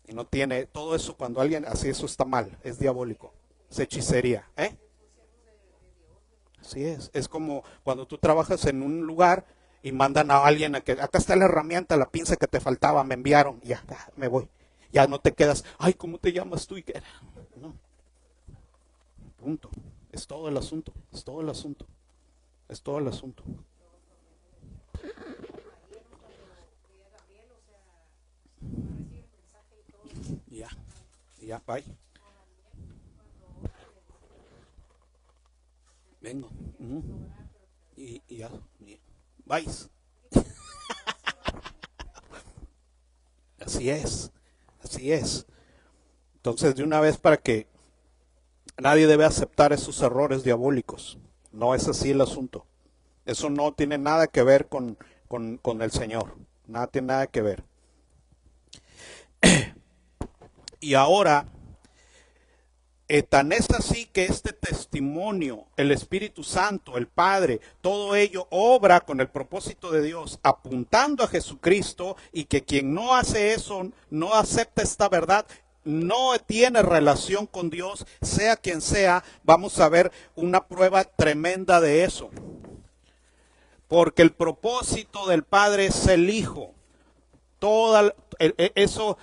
Y no tiene, todo eso cuando alguien, así eso está mal, es diabólico, es hechicería, Así es como cuando tú trabajas en un lugar y mandan a alguien a que acá está la herramienta, la pinza que te faltaba, me enviaron, ya, me voy. Ya no te quedas, ay, ¿cómo te llamas tú? No. Punto. Es todo el asunto, es todo el asunto. Es todo el asunto. Ya, bye. Vengo. Y ya. Vais. Así es. Entonces, de una vez para que nadie debe aceptar esos errores diabólicos. No es así el asunto. Eso no tiene nada que ver con el Señor. Nada tiene nada que ver. Y ahora, tan es así que este testimonio, el Espíritu Santo, el Padre, todo ello obra con el propósito de Dios, apuntando a Jesucristo, y que quien no hace eso, no acepta esta verdad, no tiene relación con Dios, sea quien sea. Vamos a ver una prueba tremenda de eso. Porque el propósito del Padre es el Hijo. Eso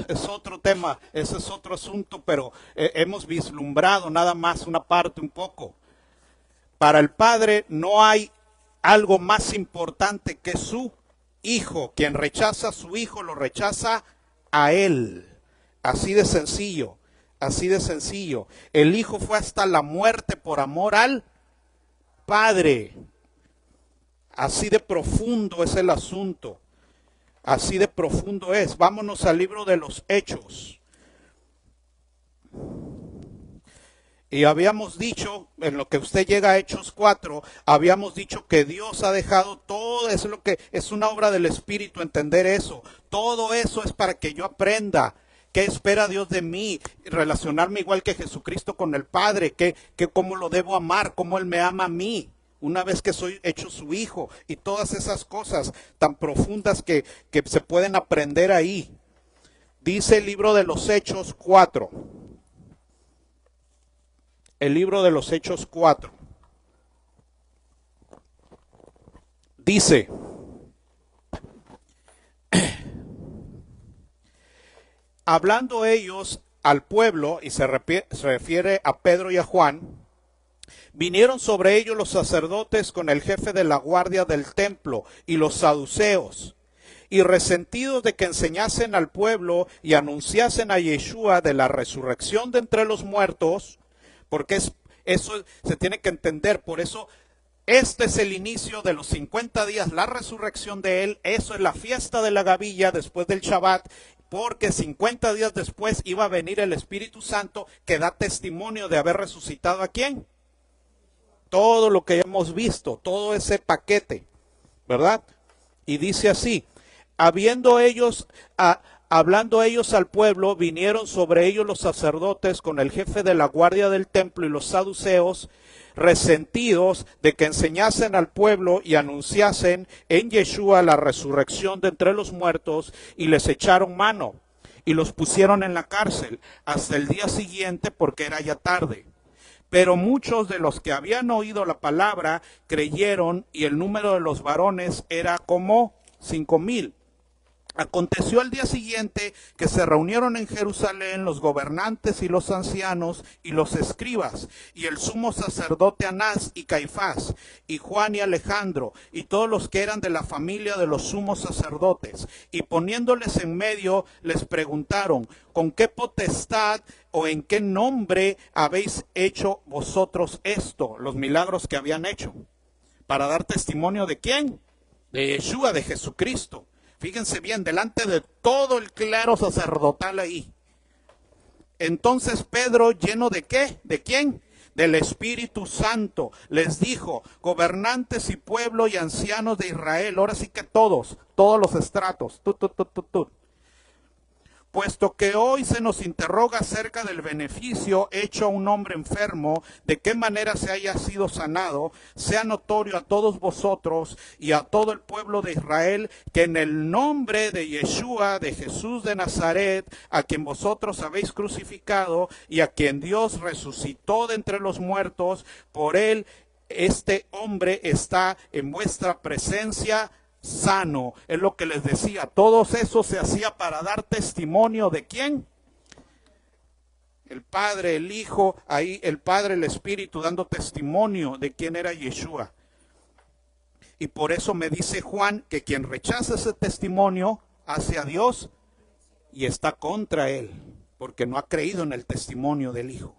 es otro tema, ese es otro asunto, pero hemos vislumbrado nada más una parte un poco. Para el Padre no hay algo más importante que su Hijo. Quien rechaza a su Hijo lo rechaza a Él. Así de sencillo, así de sencillo. El Hijo fue hasta la muerte por amor al Padre. Así de profundo es el asunto. Así de profundo es. Vámonos al libro de los Hechos. Y habíamos dicho, en lo que usted llega a Hechos 4, habíamos dicho que Dios ha dejado todo, es lo que es una obra del Espíritu entender eso. Todo eso es para que yo aprenda qué espera Dios de mí, relacionarme igual que Jesucristo con el Padre, que cómo lo debo amar, cómo Él me ama a mí, una vez que soy hecho su hijo, y todas esas cosas tan profundas que se pueden aprender ahí. Dice el libro de los Hechos 4. El libro de los Hechos 4. Dice, hablando ellos al pueblo, y se refiere a Pedro y a Juan, vinieron sobre ellos los sacerdotes con el jefe de la guardia del templo y los saduceos, y resentidos de que enseñasen al pueblo y anunciasen a Yeshua de la resurrección de entre los muertos, porque eso se tiene que entender, por eso este es el inicio de los 50 días, la resurrección de él, eso es la fiesta de la gavilla después del Shabbat, porque 50 días después iba a venir el Espíritu Santo que da testimonio de haber resucitado a quién. Todo lo que hemos visto, todo ese paquete, ¿verdad? Y dice así, hablando ellos al pueblo, vinieron sobre ellos los sacerdotes con el jefe de la guardia del templo y los saduceos, resentidos de que enseñasen al pueblo y anunciasen en Yeshua la resurrección de entre los muertos, y les echaron mano y los pusieron en la cárcel hasta el día siguiente, porque era ya tarde. Pero muchos de los que habían oído la palabra creyeron, y el número de los varones era como 5,000. Aconteció al día siguiente que se reunieron en Jerusalén los gobernantes y los ancianos y los escribas, y el sumo sacerdote Anás y Caifás, y Juan y Alejandro, y todos los que eran de la familia de los sumos sacerdotes, y poniéndoles en medio les preguntaron, ¿con qué potestad o en qué nombre habéis hecho vosotros esto? Los milagros que habían hecho, para dar testimonio ¿de quién? De Yeshua, de Jesucristo. Fíjense bien, delante de todo el clero sacerdotal ahí. Entonces Pedro, lleno ¿de qué? ¿De quién? Del Espíritu Santo, les dijo, gobernantes y pueblo y ancianos de Israel, ahora sí que todos los estratos, puesto que hoy se nos interroga acerca del beneficio hecho a un hombre enfermo, de qué manera se haya sido sanado, sea notorio a todos vosotros y a todo el pueblo de Israel, que en el nombre de Yeshua, de Jesús de Nazaret, a quien vosotros habéis crucificado y a quien Dios resucitó de entre los muertos, por él este hombre está en vuestra presencia sano. Es lo que les decía, todo eso se hacía para dar testimonio ¿de quién? El Padre, el Hijo, ahí el Padre, el Espíritu dando testimonio de quién era Yeshua. Y por eso me dice Juan que quien rechaza ese testimonio hace a Dios y está contra él, porque no ha creído en el testimonio del Hijo.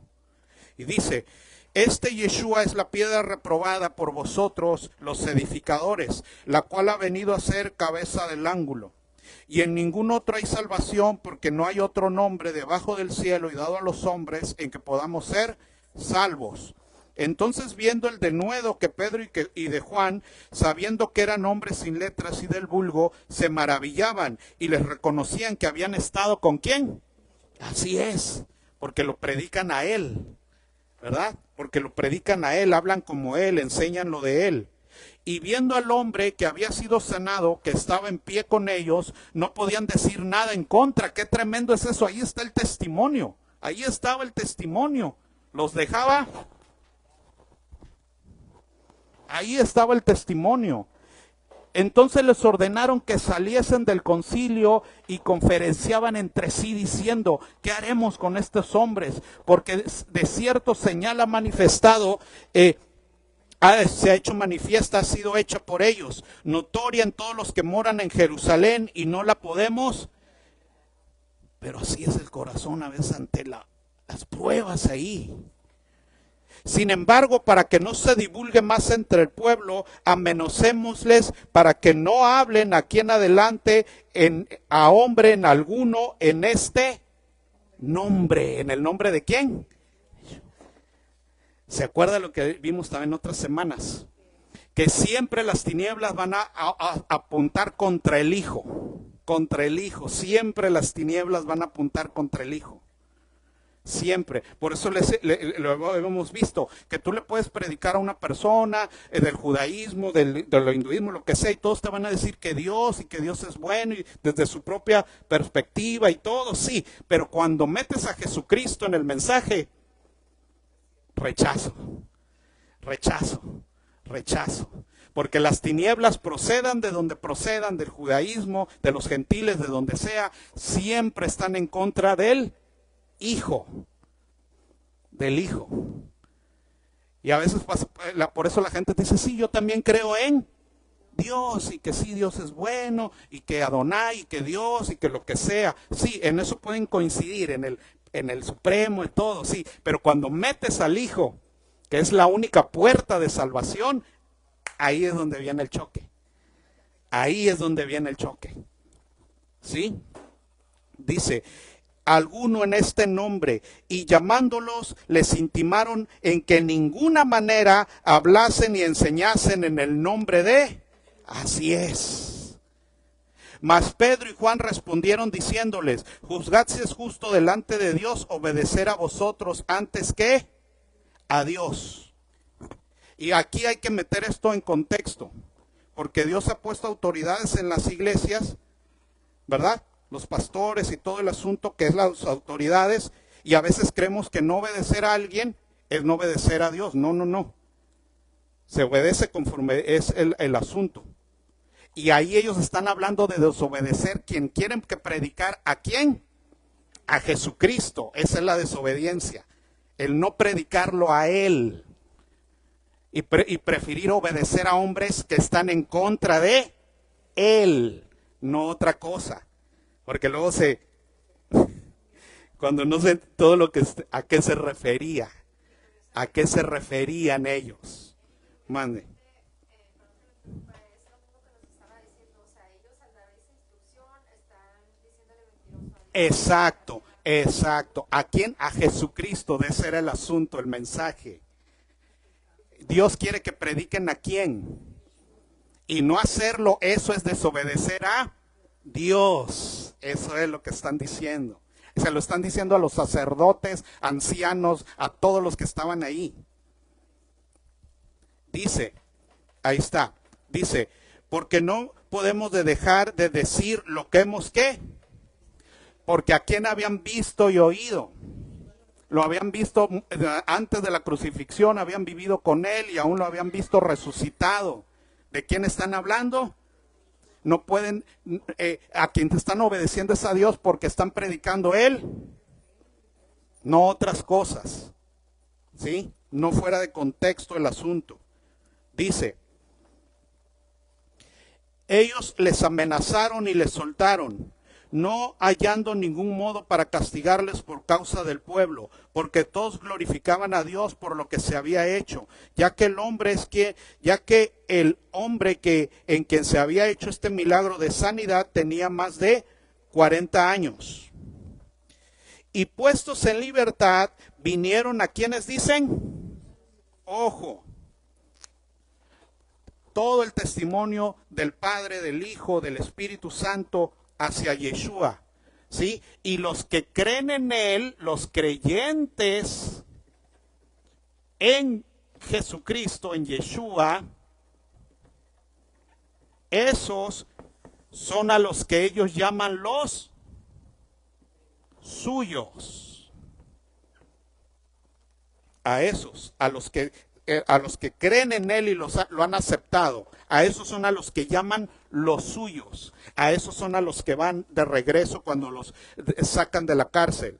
Y dice, este Yeshua es la piedra reprobada por vosotros los edificadores, la cual ha venido a ser cabeza del ángulo. Y en ningún otro hay salvación, porque no hay otro nombre debajo del cielo y dado a los hombres en que podamos ser salvos. Entonces, viendo el denuedo que Pedro y de Juan, sabiendo que eran hombres sin letras y del vulgo, se maravillaban y les reconocían que habían estado ¿con quién? Así es, porque lo predican a él, ¿verdad? Porque lo predican a él, hablan como él, enseñan lo de él. Y viendo al hombre que había sido sanado, que estaba en pie con ellos, no podían decir nada en contra. Qué tremendo es eso, ahí está el testimonio, ahí estaba el testimonio. Los dejaba, ahí estaba el testimonio. Entonces les ordenaron que saliesen del concilio y conferenciaban entre sí diciendo, ¿qué haremos con estos hombres? Porque de cierto señal ha manifestado, se ha hecho manifiesta, ha sido hecha por ellos, notoria en todos los que moran en Jerusalén, y no la podemos. Pero así es el corazón a veces ante las pruebas ahí. Sin embargo, para que no se divulgue más entre el pueblo, amenacémosles para que no hablen aquí en adelante a hombre en alguno en este nombre. ¿En el nombre de quién? ¿Se acuerda lo que vimos también otras semanas? Que siempre las tinieblas van a apuntar contra el Hijo. Contra el Hijo. Siempre las tinieblas van a apuntar contra el Hijo. Siempre. Por eso lo hemos visto, que tú le puedes predicar a una persona del judaísmo, del hinduismo, lo que sea, y todos te van a decir que Dios es bueno, y desde su propia perspectiva y todo, sí. Pero cuando metes a Jesucristo en el mensaje, rechazo. Porque las tinieblas procedan de donde procedan, del judaísmo, de los gentiles, de donde sea, siempre están en contra del Hijo. Y a veces pasa, por eso la gente dice, sí, yo también creo en Dios, y que sí, Dios es bueno, y que Adonai, y que Dios, y que lo que sea. Sí, en eso pueden coincidir, en el Supremo, en todo, sí. Pero cuando metes al Hijo, que es la única puerta de salvación, ahí es donde viene el choque. ¿Sí? Dice, alguno en este nombre, y llamándolos les intimaron en que en ninguna manera hablasen y enseñasen en el nombre de... Así es. Mas Pedro y Juan respondieron diciéndoles, juzgad si es justo delante de Dios obedecer a vosotros antes que a Dios. Y aquí hay que meter esto en contexto, porque Dios ha puesto autoridades en las iglesias, ¿verdad? Los pastores y todo el asunto que es las autoridades, y a veces creemos que no obedecer a alguien es no obedecer a Dios. No. Se obedece conforme es el asunto. Y ahí ellos están hablando de desobedecer. Quien quieren que predicar, ¿a quién? A Jesucristo. Esa es la desobediencia. El no predicarlo a Él. Y preferir obedecer a hombres que están en contra de Él. No otra cosa. Porque luego cuando no sé todo lo que, a qué se refería, a qué se referían ellos. Mande. Exacto. ¿A quién? A Jesucristo. De ese era el asunto, el mensaje. Dios quiere que prediquen a quién. Y no hacerlo, eso es desobedecer a Dios. Eso es lo que están diciendo. Se lo están diciendo a los sacerdotes, ancianos, a todos los que estaban ahí. Dice, ahí está, dice, porque no podemos dejar de decir lo que hemos ¿qué? Porque a quién habían visto y oído. Lo habían visto antes de la crucifixión, habían vivido con Él y aún lo habían visto resucitado. ¿De quién están hablando? No pueden, a quien te están obedeciendo es a Dios porque están predicando Él, no otras cosas, ¿sí? No fuera de contexto el asunto. Dice, ellos les amenazaron y les soltaron, no hallando ningún modo para castigarles por causa del pueblo, porque todos glorificaban a Dios por lo que se había hecho, ya que el hombre en quien se había hecho este milagro de sanidad tenía más de 40 años. Y puestos en libertad, vinieron a quienes dicen, ojo, todo el testimonio del Padre, del Hijo, del Espíritu Santo hacia Yeshua, ¿sí? Y los que creen en Él, los creyentes en Jesucristo, en Yeshua, esos son a los que ellos llaman los suyos. A esos, a los que creen en Él y lo han aceptado, a esos son a los que llaman los suyos, a esos son a los que van de regreso cuando los sacan de la cárcel.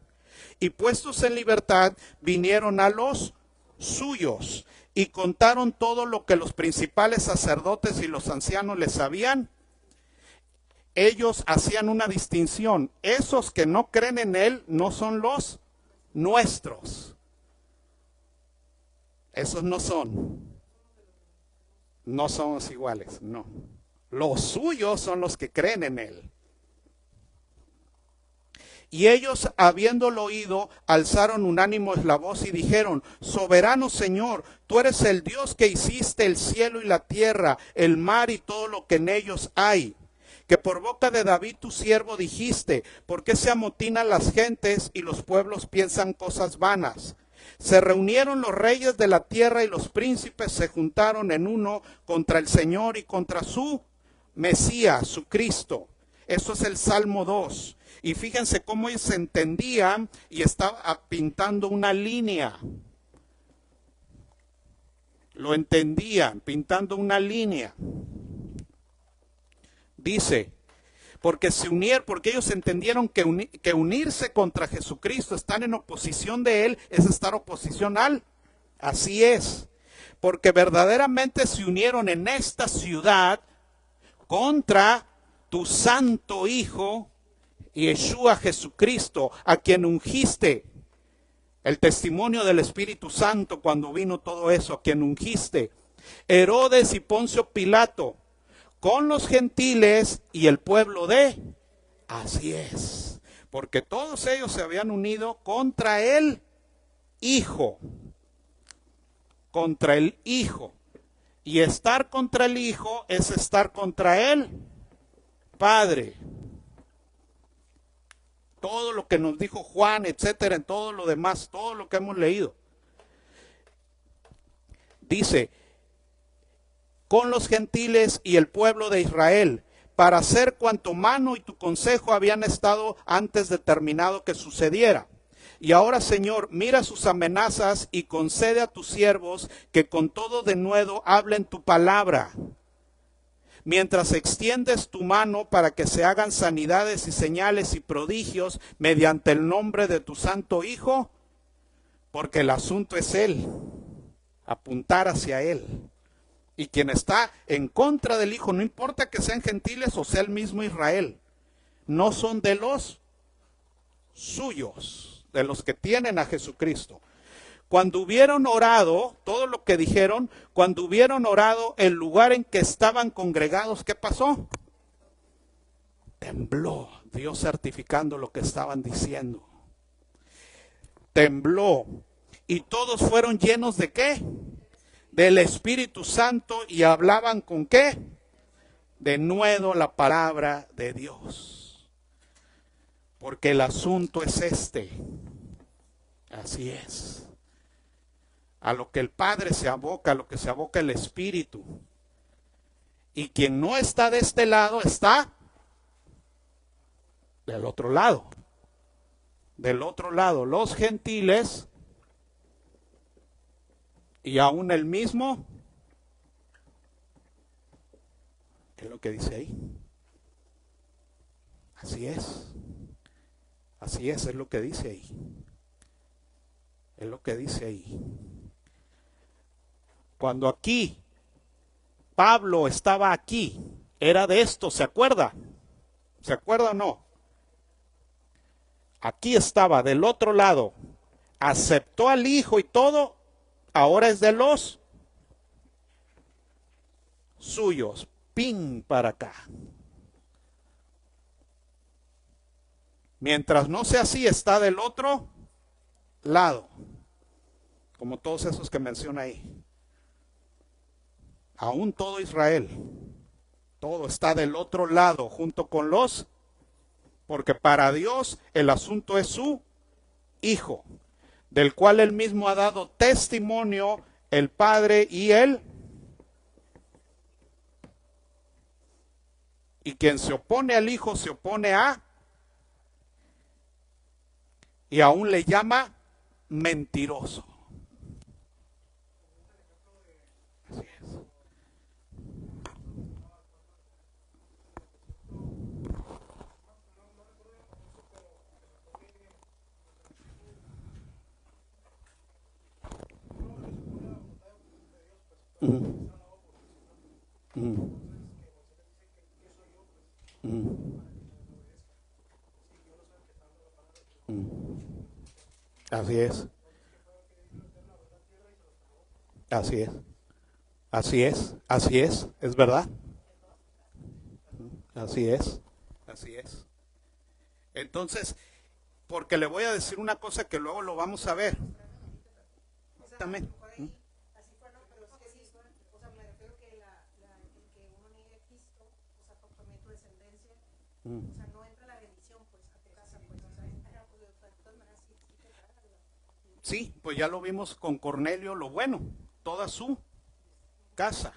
Y puestos en libertad, vinieron a los suyos y contaron todo lo que los principales sacerdotes y los ancianos les sabían. Ellos hacían una distinción, esos que no creen en Él no son los nuestros. Esos no somos iguales, no. Los suyos son los que creen en Él. Y ellos, habiéndolo oído, alzaron unánimos la voz y dijeron: Soberano Señor, tú eres el Dios que hiciste el cielo y la tierra, el mar y todo lo que en ellos hay. Que por boca de David tu siervo dijiste: ¿por qué se amotinan las gentes y los pueblos piensan cosas vanas? Se reunieron los reyes de la tierra y los príncipes se juntaron en uno contra el Señor y contra su Mesías, su Cristo. Eso es el Salmo 2. Y fíjense cómo ellos se entendían y estaba pintando una línea. Lo entendían, pintando una línea. Dice, porque ellos entendieron que unirse contra Jesucristo, estar en oposición de Él, es estar oposición al. Así es. Porque verdaderamente se unieron en esta ciudad contra tu santo Hijo, Yeshua Jesucristo, a quien ungiste. El testimonio del Espíritu Santo cuando vino todo eso, a quien ungiste. Herodes y Poncio Pilato, con los gentiles y el pueblo de. Así es. Porque todos ellos se habían unido contra el Hijo. Contra el Hijo. Y estar contra el Hijo es estar contra el Padre. Todo lo que nos dijo Juan, etcétera, en todo lo demás, todo lo que hemos leído. Dice, con los gentiles y el pueblo de Israel, para hacer cuanto mano y tu consejo habían estado antes determinado que sucediera. Y ahora, Señor, mira sus amenazas y concede a tus siervos que con todo denuedo hablen tu palabra. Mientras extiendes tu mano para que se hagan sanidades y señales y prodigios mediante el nombre de tu santo Hijo, porque el asunto es Él, apuntar hacia Él. Y quien está en contra del Hijo, no importa que sean gentiles o sea el mismo Israel, no son de los suyos, de los que tienen a Jesucristo. Cuando hubieron orado, todo lo que dijeron, cuando hubieron orado, el lugar en que estaban congregados, ¿qué pasó? Tembló, Dios certificando lo que estaban diciendo. Tembló. Y todos fueron llenos ¿de qué? Del Espíritu Santo, y hablaban ¿con qué? De nuevo la palabra de Dios. Porque el asunto es este. Así es. A lo que el Padre se aboca, a lo que se aboca el Espíritu. Y quien no está de este lado, está del otro lado. Del otro lado, los gentiles y aún el mismo. ¿Qué es lo que dice ahí? Así es. Así es lo que dice ahí. Es lo que dice ahí. Cuando aquí Pablo estaba aquí, era de esto, ¿se acuerda? ¿Se acuerda o no? Aquí estaba del otro lado, aceptó al Hijo y todo, ahora es de los suyos, pin para acá. Mientras no sea así, está del otro lado, como todos esos que menciona ahí. Aún todo Israel, todo está del otro lado, junto con los, porque para Dios el asunto es su Hijo, del cual él mismo ha dado testimonio, el Padre y él. Y quien se opone al Hijo se opone a, y aún le llama mentiroso. Así es. Así es. Así es. Así es. Así es verdad. Así es. Así es. Entonces, Porque le voy a decir una cosa que luego lo vamos a ver. También. Así fue, no, pero es que sí, o sea, me refiero que el que uno niegue a Cristo, o sea, también tu descendencia, o sea, no entra la bendición, pues, a tu casa, pues, o sea, pues, de todas maneras sí te cagas, Sí, pues ya lo vimos con Cornelio, lo bueno, toda su casa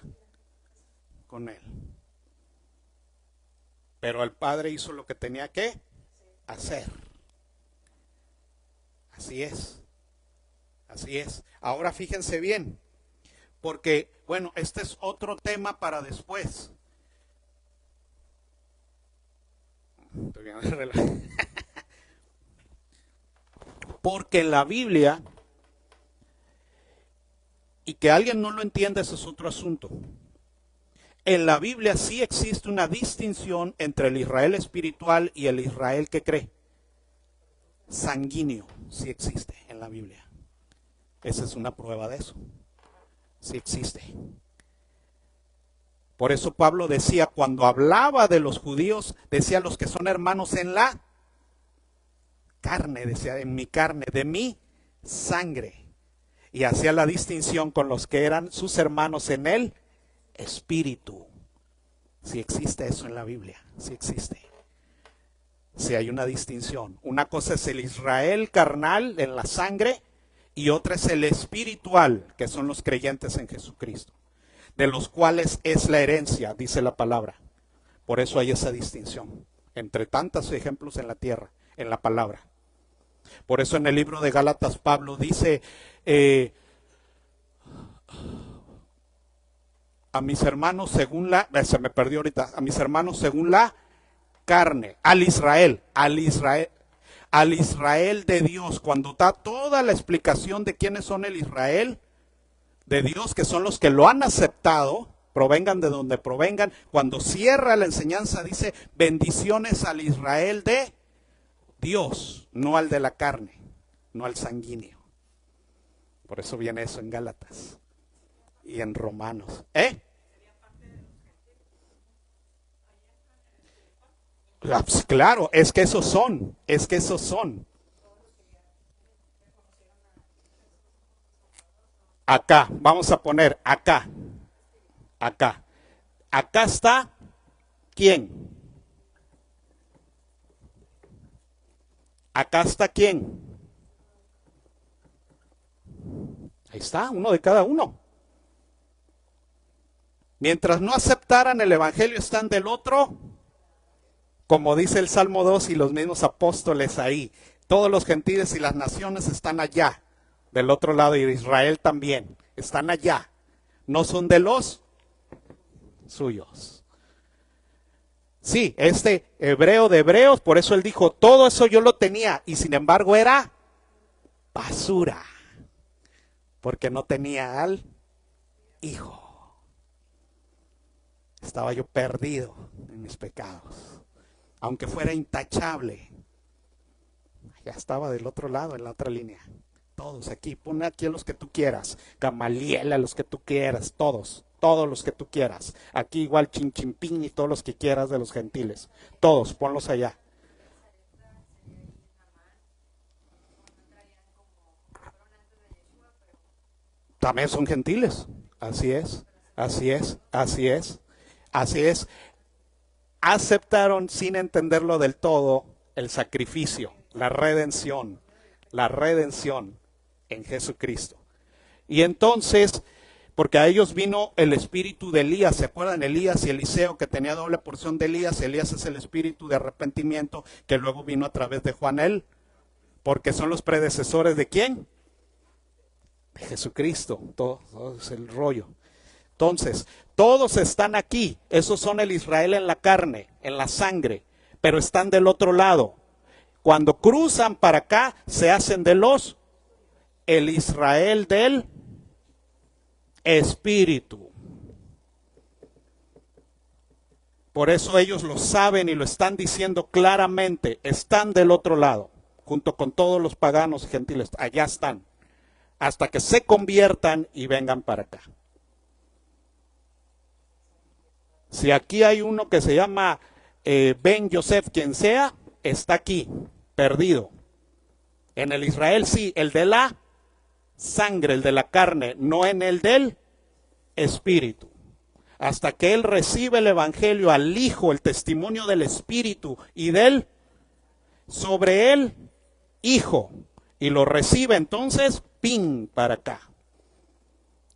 con él. Pero el padre hizo lo que tenía que hacer. Así es. Así es. Ahora fíjense bien, porque, bueno, este es otro tema para después. Porque en la Biblia, y que alguien no lo entienda, ese es otro asunto. En la Biblia sí existe una distinción entre el Israel espiritual y el Israel que cree. Sanguíneo, sí existe en la Biblia. Esa es una prueba de eso. Sí existe. Por eso Pablo decía, cuando hablaba de los judíos, decía los que son hermanos en la carne, decía, en mi carne, de mi sangre. Y hacía la distinción con los que eran sus hermanos en el espíritu. Sí existe eso en la Biblia, sí existe. Sí hay una distinción. Una cosa es el Israel carnal en la sangre y otra es el espiritual, que son los creyentes en Jesucristo, de los cuales es la herencia, dice la palabra. Por eso hay esa distinción, entre tantos ejemplos en la tierra, en la palabra. Por eso en el libro de Gálatas Pablo dice, a mis hermanos según la, se me perdió ahorita, a mis hermanos según la carne, al Israel de Dios, cuando da toda la explicación de quiénes son el Israel de Dios, que son los que lo han aceptado, provengan de donde provengan, cuando cierra la enseñanza dice, bendiciones al Israel de Dios, no al de la carne, no al sanguíneo. Por eso viene eso en Gálatas y en Romanos. Pues claro, es que esos son. Acá, vamos a poner acá. Acá está, ¿quién? Acá está, ¿quién? Ahí está, uno de cada uno. Mientras no aceptaran el evangelio, están del otro, como dice el Salmo 2 y los mismos apóstoles ahí. Todos los gentiles y las naciones están allá, del otro lado, y Israel también. Están allá. No son de los suyos. Sí, este hebreo de hebreos, por eso él dijo, todo eso yo lo tenía, y sin embargo era basura, porque no tenía al Hijo. Estaba yo perdido en mis pecados. Aunque fuera intachable, ya estaba del otro lado, en la otra línea. Todos aquí, pon aquí a los que tú quieras. Gamaliel, a los que tú quieras, todos los que tú quieras. Aquí igual Chinchimpín y todos los que quieras de los gentiles. Todos, ponlos allá. También son gentiles. Así es. Aceptaron sin entenderlo del todo el sacrificio, la redención en Jesucristo. Y entonces, porque a ellos vino el espíritu de Elías, ¿se acuerdan? Elías y Eliseo, que tenía doble porción de Elías. Elías es el espíritu de arrepentimiento que luego vino a través de Juan él, porque son los predecesores de ¿quién? De Jesucristo, todo es el rollo. Entonces, todos están aquí, esos son el Israel en la carne, en la sangre, pero están del otro lado. Cuando cruzan para acá, se hacen de los, el Israel del Espíritu. Por eso ellos lo saben y lo están diciendo claramente, están del otro lado, junto con todos los paganos y gentiles, allá están, hasta que se conviertan y vengan para acá. Si aquí hay uno que se llama Ben Yosef, quien sea, está aquí, perdido. En el Israel sí, el de la sangre, el de la carne, no en el del espíritu. Hasta que él recibe el evangelio al Hijo, el testimonio del Espíritu y del sobre el Hijo, y lo recibe entonces, pin, para acá,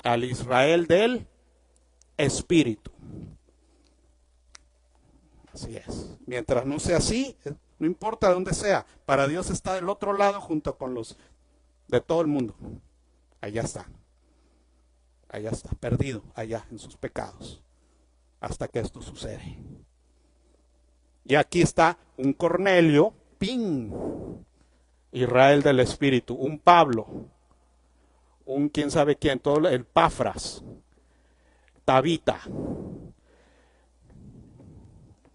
al Israel del Espíritu. Así es. Mientras no sea así, no importa de dónde sea, para Dios está del otro lado junto con los de todo el mundo. Allá está, perdido allá en sus pecados, hasta que esto sucede. Y aquí está un Cornelio, pin, Israel del Espíritu, un Pablo, un quién sabe quién, todo el Pafras, Tabita,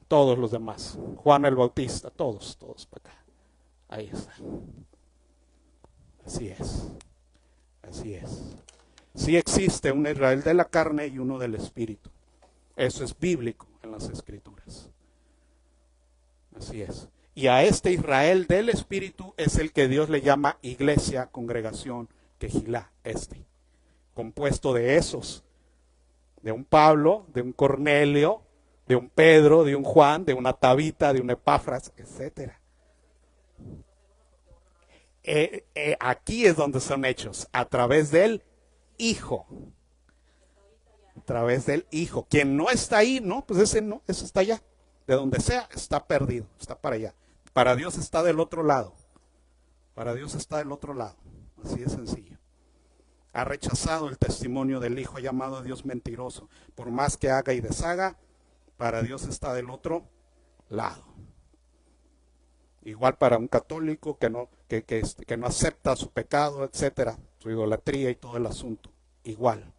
todos los demás, Juan el Bautista, todos para acá. Ahí está. Así es. Así es. Sí existe un Israel de la carne y uno del Espíritu. Eso es bíblico en las Escrituras. Así es. Y a este Israel del Espíritu es el que Dios le llama iglesia, congregación, quejilá, compuesto de esos, de un Pablo, de un Cornelio, de un Pedro, de un Juan, de una Tabita, de un Epafras, etcétera. Aquí es donde son hechos, a través del Hijo. A través del Hijo. Quien no está ahí, no, pues ese no, ese está allá. De donde sea, está perdido, está para allá. Para Dios está del otro lado. Para Dios está del otro lado. Así de sencillo. Ha rechazado el testimonio del Hijo, ha llamado a Dios mentiroso. Por más que haga y deshaga, para Dios está del otro lado. Igual para un católico que no acepta su pecado, etcétera, su idolatría y todo el asunto. Igual.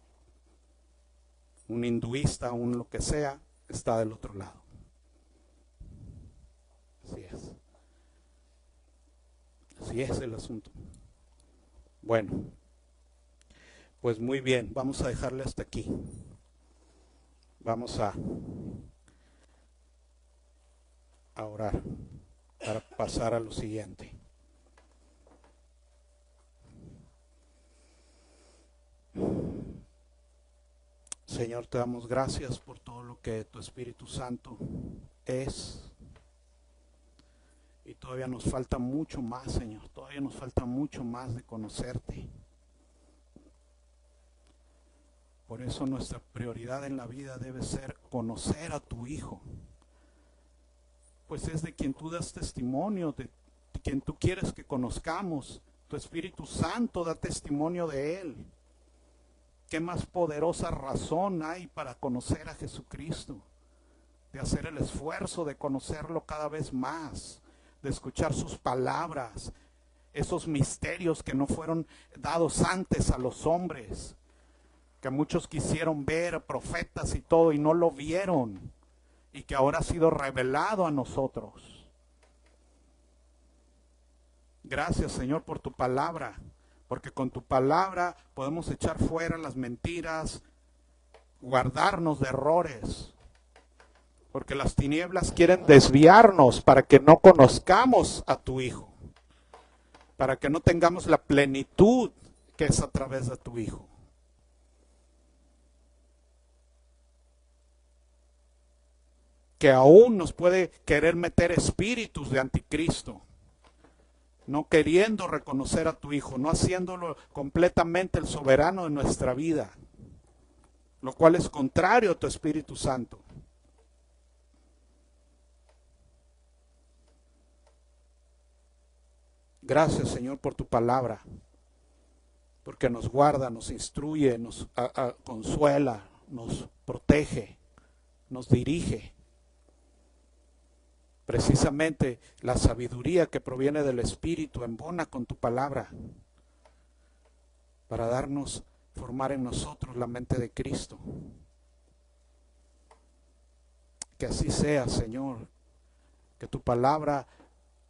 Un hinduista, un lo que sea, está del otro lado. Así es. Así es el asunto. Bueno, pues muy bien, vamos a dejarle hasta aquí. Vamos a orar para pasar a lo siguiente. Señor, te damos gracias por todo lo que tu Espíritu Santo es. Y todavía nos falta mucho más, Señor. Todavía nos falta mucho más de conocerte. Por eso nuestra prioridad en la vida debe ser conocer a tu Hijo. Pues es de quien tú das testimonio, de quien tú quieres que conozcamos. Tu Espíritu Santo da testimonio de Él. ¿Qué más poderosa razón hay para conocer a Jesucristo? De hacer el esfuerzo de conocerlo cada vez más, de escuchar sus palabras, esos misterios que no fueron dados antes a los hombres, que muchos quisieron ver, profetas y todo, y no lo vieron, y que ahora ha sido revelado a nosotros. Gracias, Señor, por tu palabra, porque con tu palabra podemos echar fuera las mentiras, guardarnos de errores, porque las tinieblas quieren desviarnos para que no conozcamos a tu Hijo, para que no tengamos la plenitud que es a través de tu Hijo. Que aún nos puede querer meter espíritus de anticristo, no queriendo reconocer a tu Hijo, no haciéndolo completamente el soberano de nuestra vida, lo cual es contrario a tu Espíritu Santo. Gracias, Señor, por tu palabra, porque nos guarda, nos instruye, nos consuela, nos protege, nos dirige. Precisamente la sabiduría que proviene del Espíritu embona con tu palabra para formar en nosotros la mente de Cristo. Que así sea, Señor, que tu palabra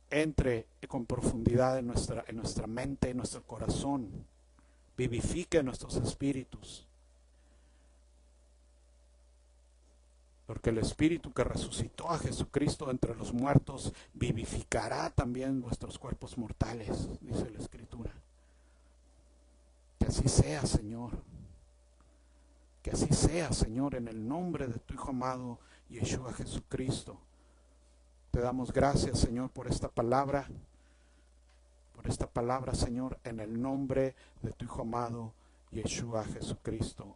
entre con profundidad en nuestra mente, en nuestro corazón, vivifique nuestros espíritus. Porque el Espíritu que resucitó a Jesucristo entre los muertos vivificará también vuestros cuerpos mortales, dice la Escritura. Que así sea, Señor. Que así sea, Señor, en el nombre de tu Hijo amado, Yeshua Jesucristo. Te damos gracias, Señor, por esta palabra. Por esta palabra, Señor, en el nombre de tu Hijo amado, Yeshua Jesucristo.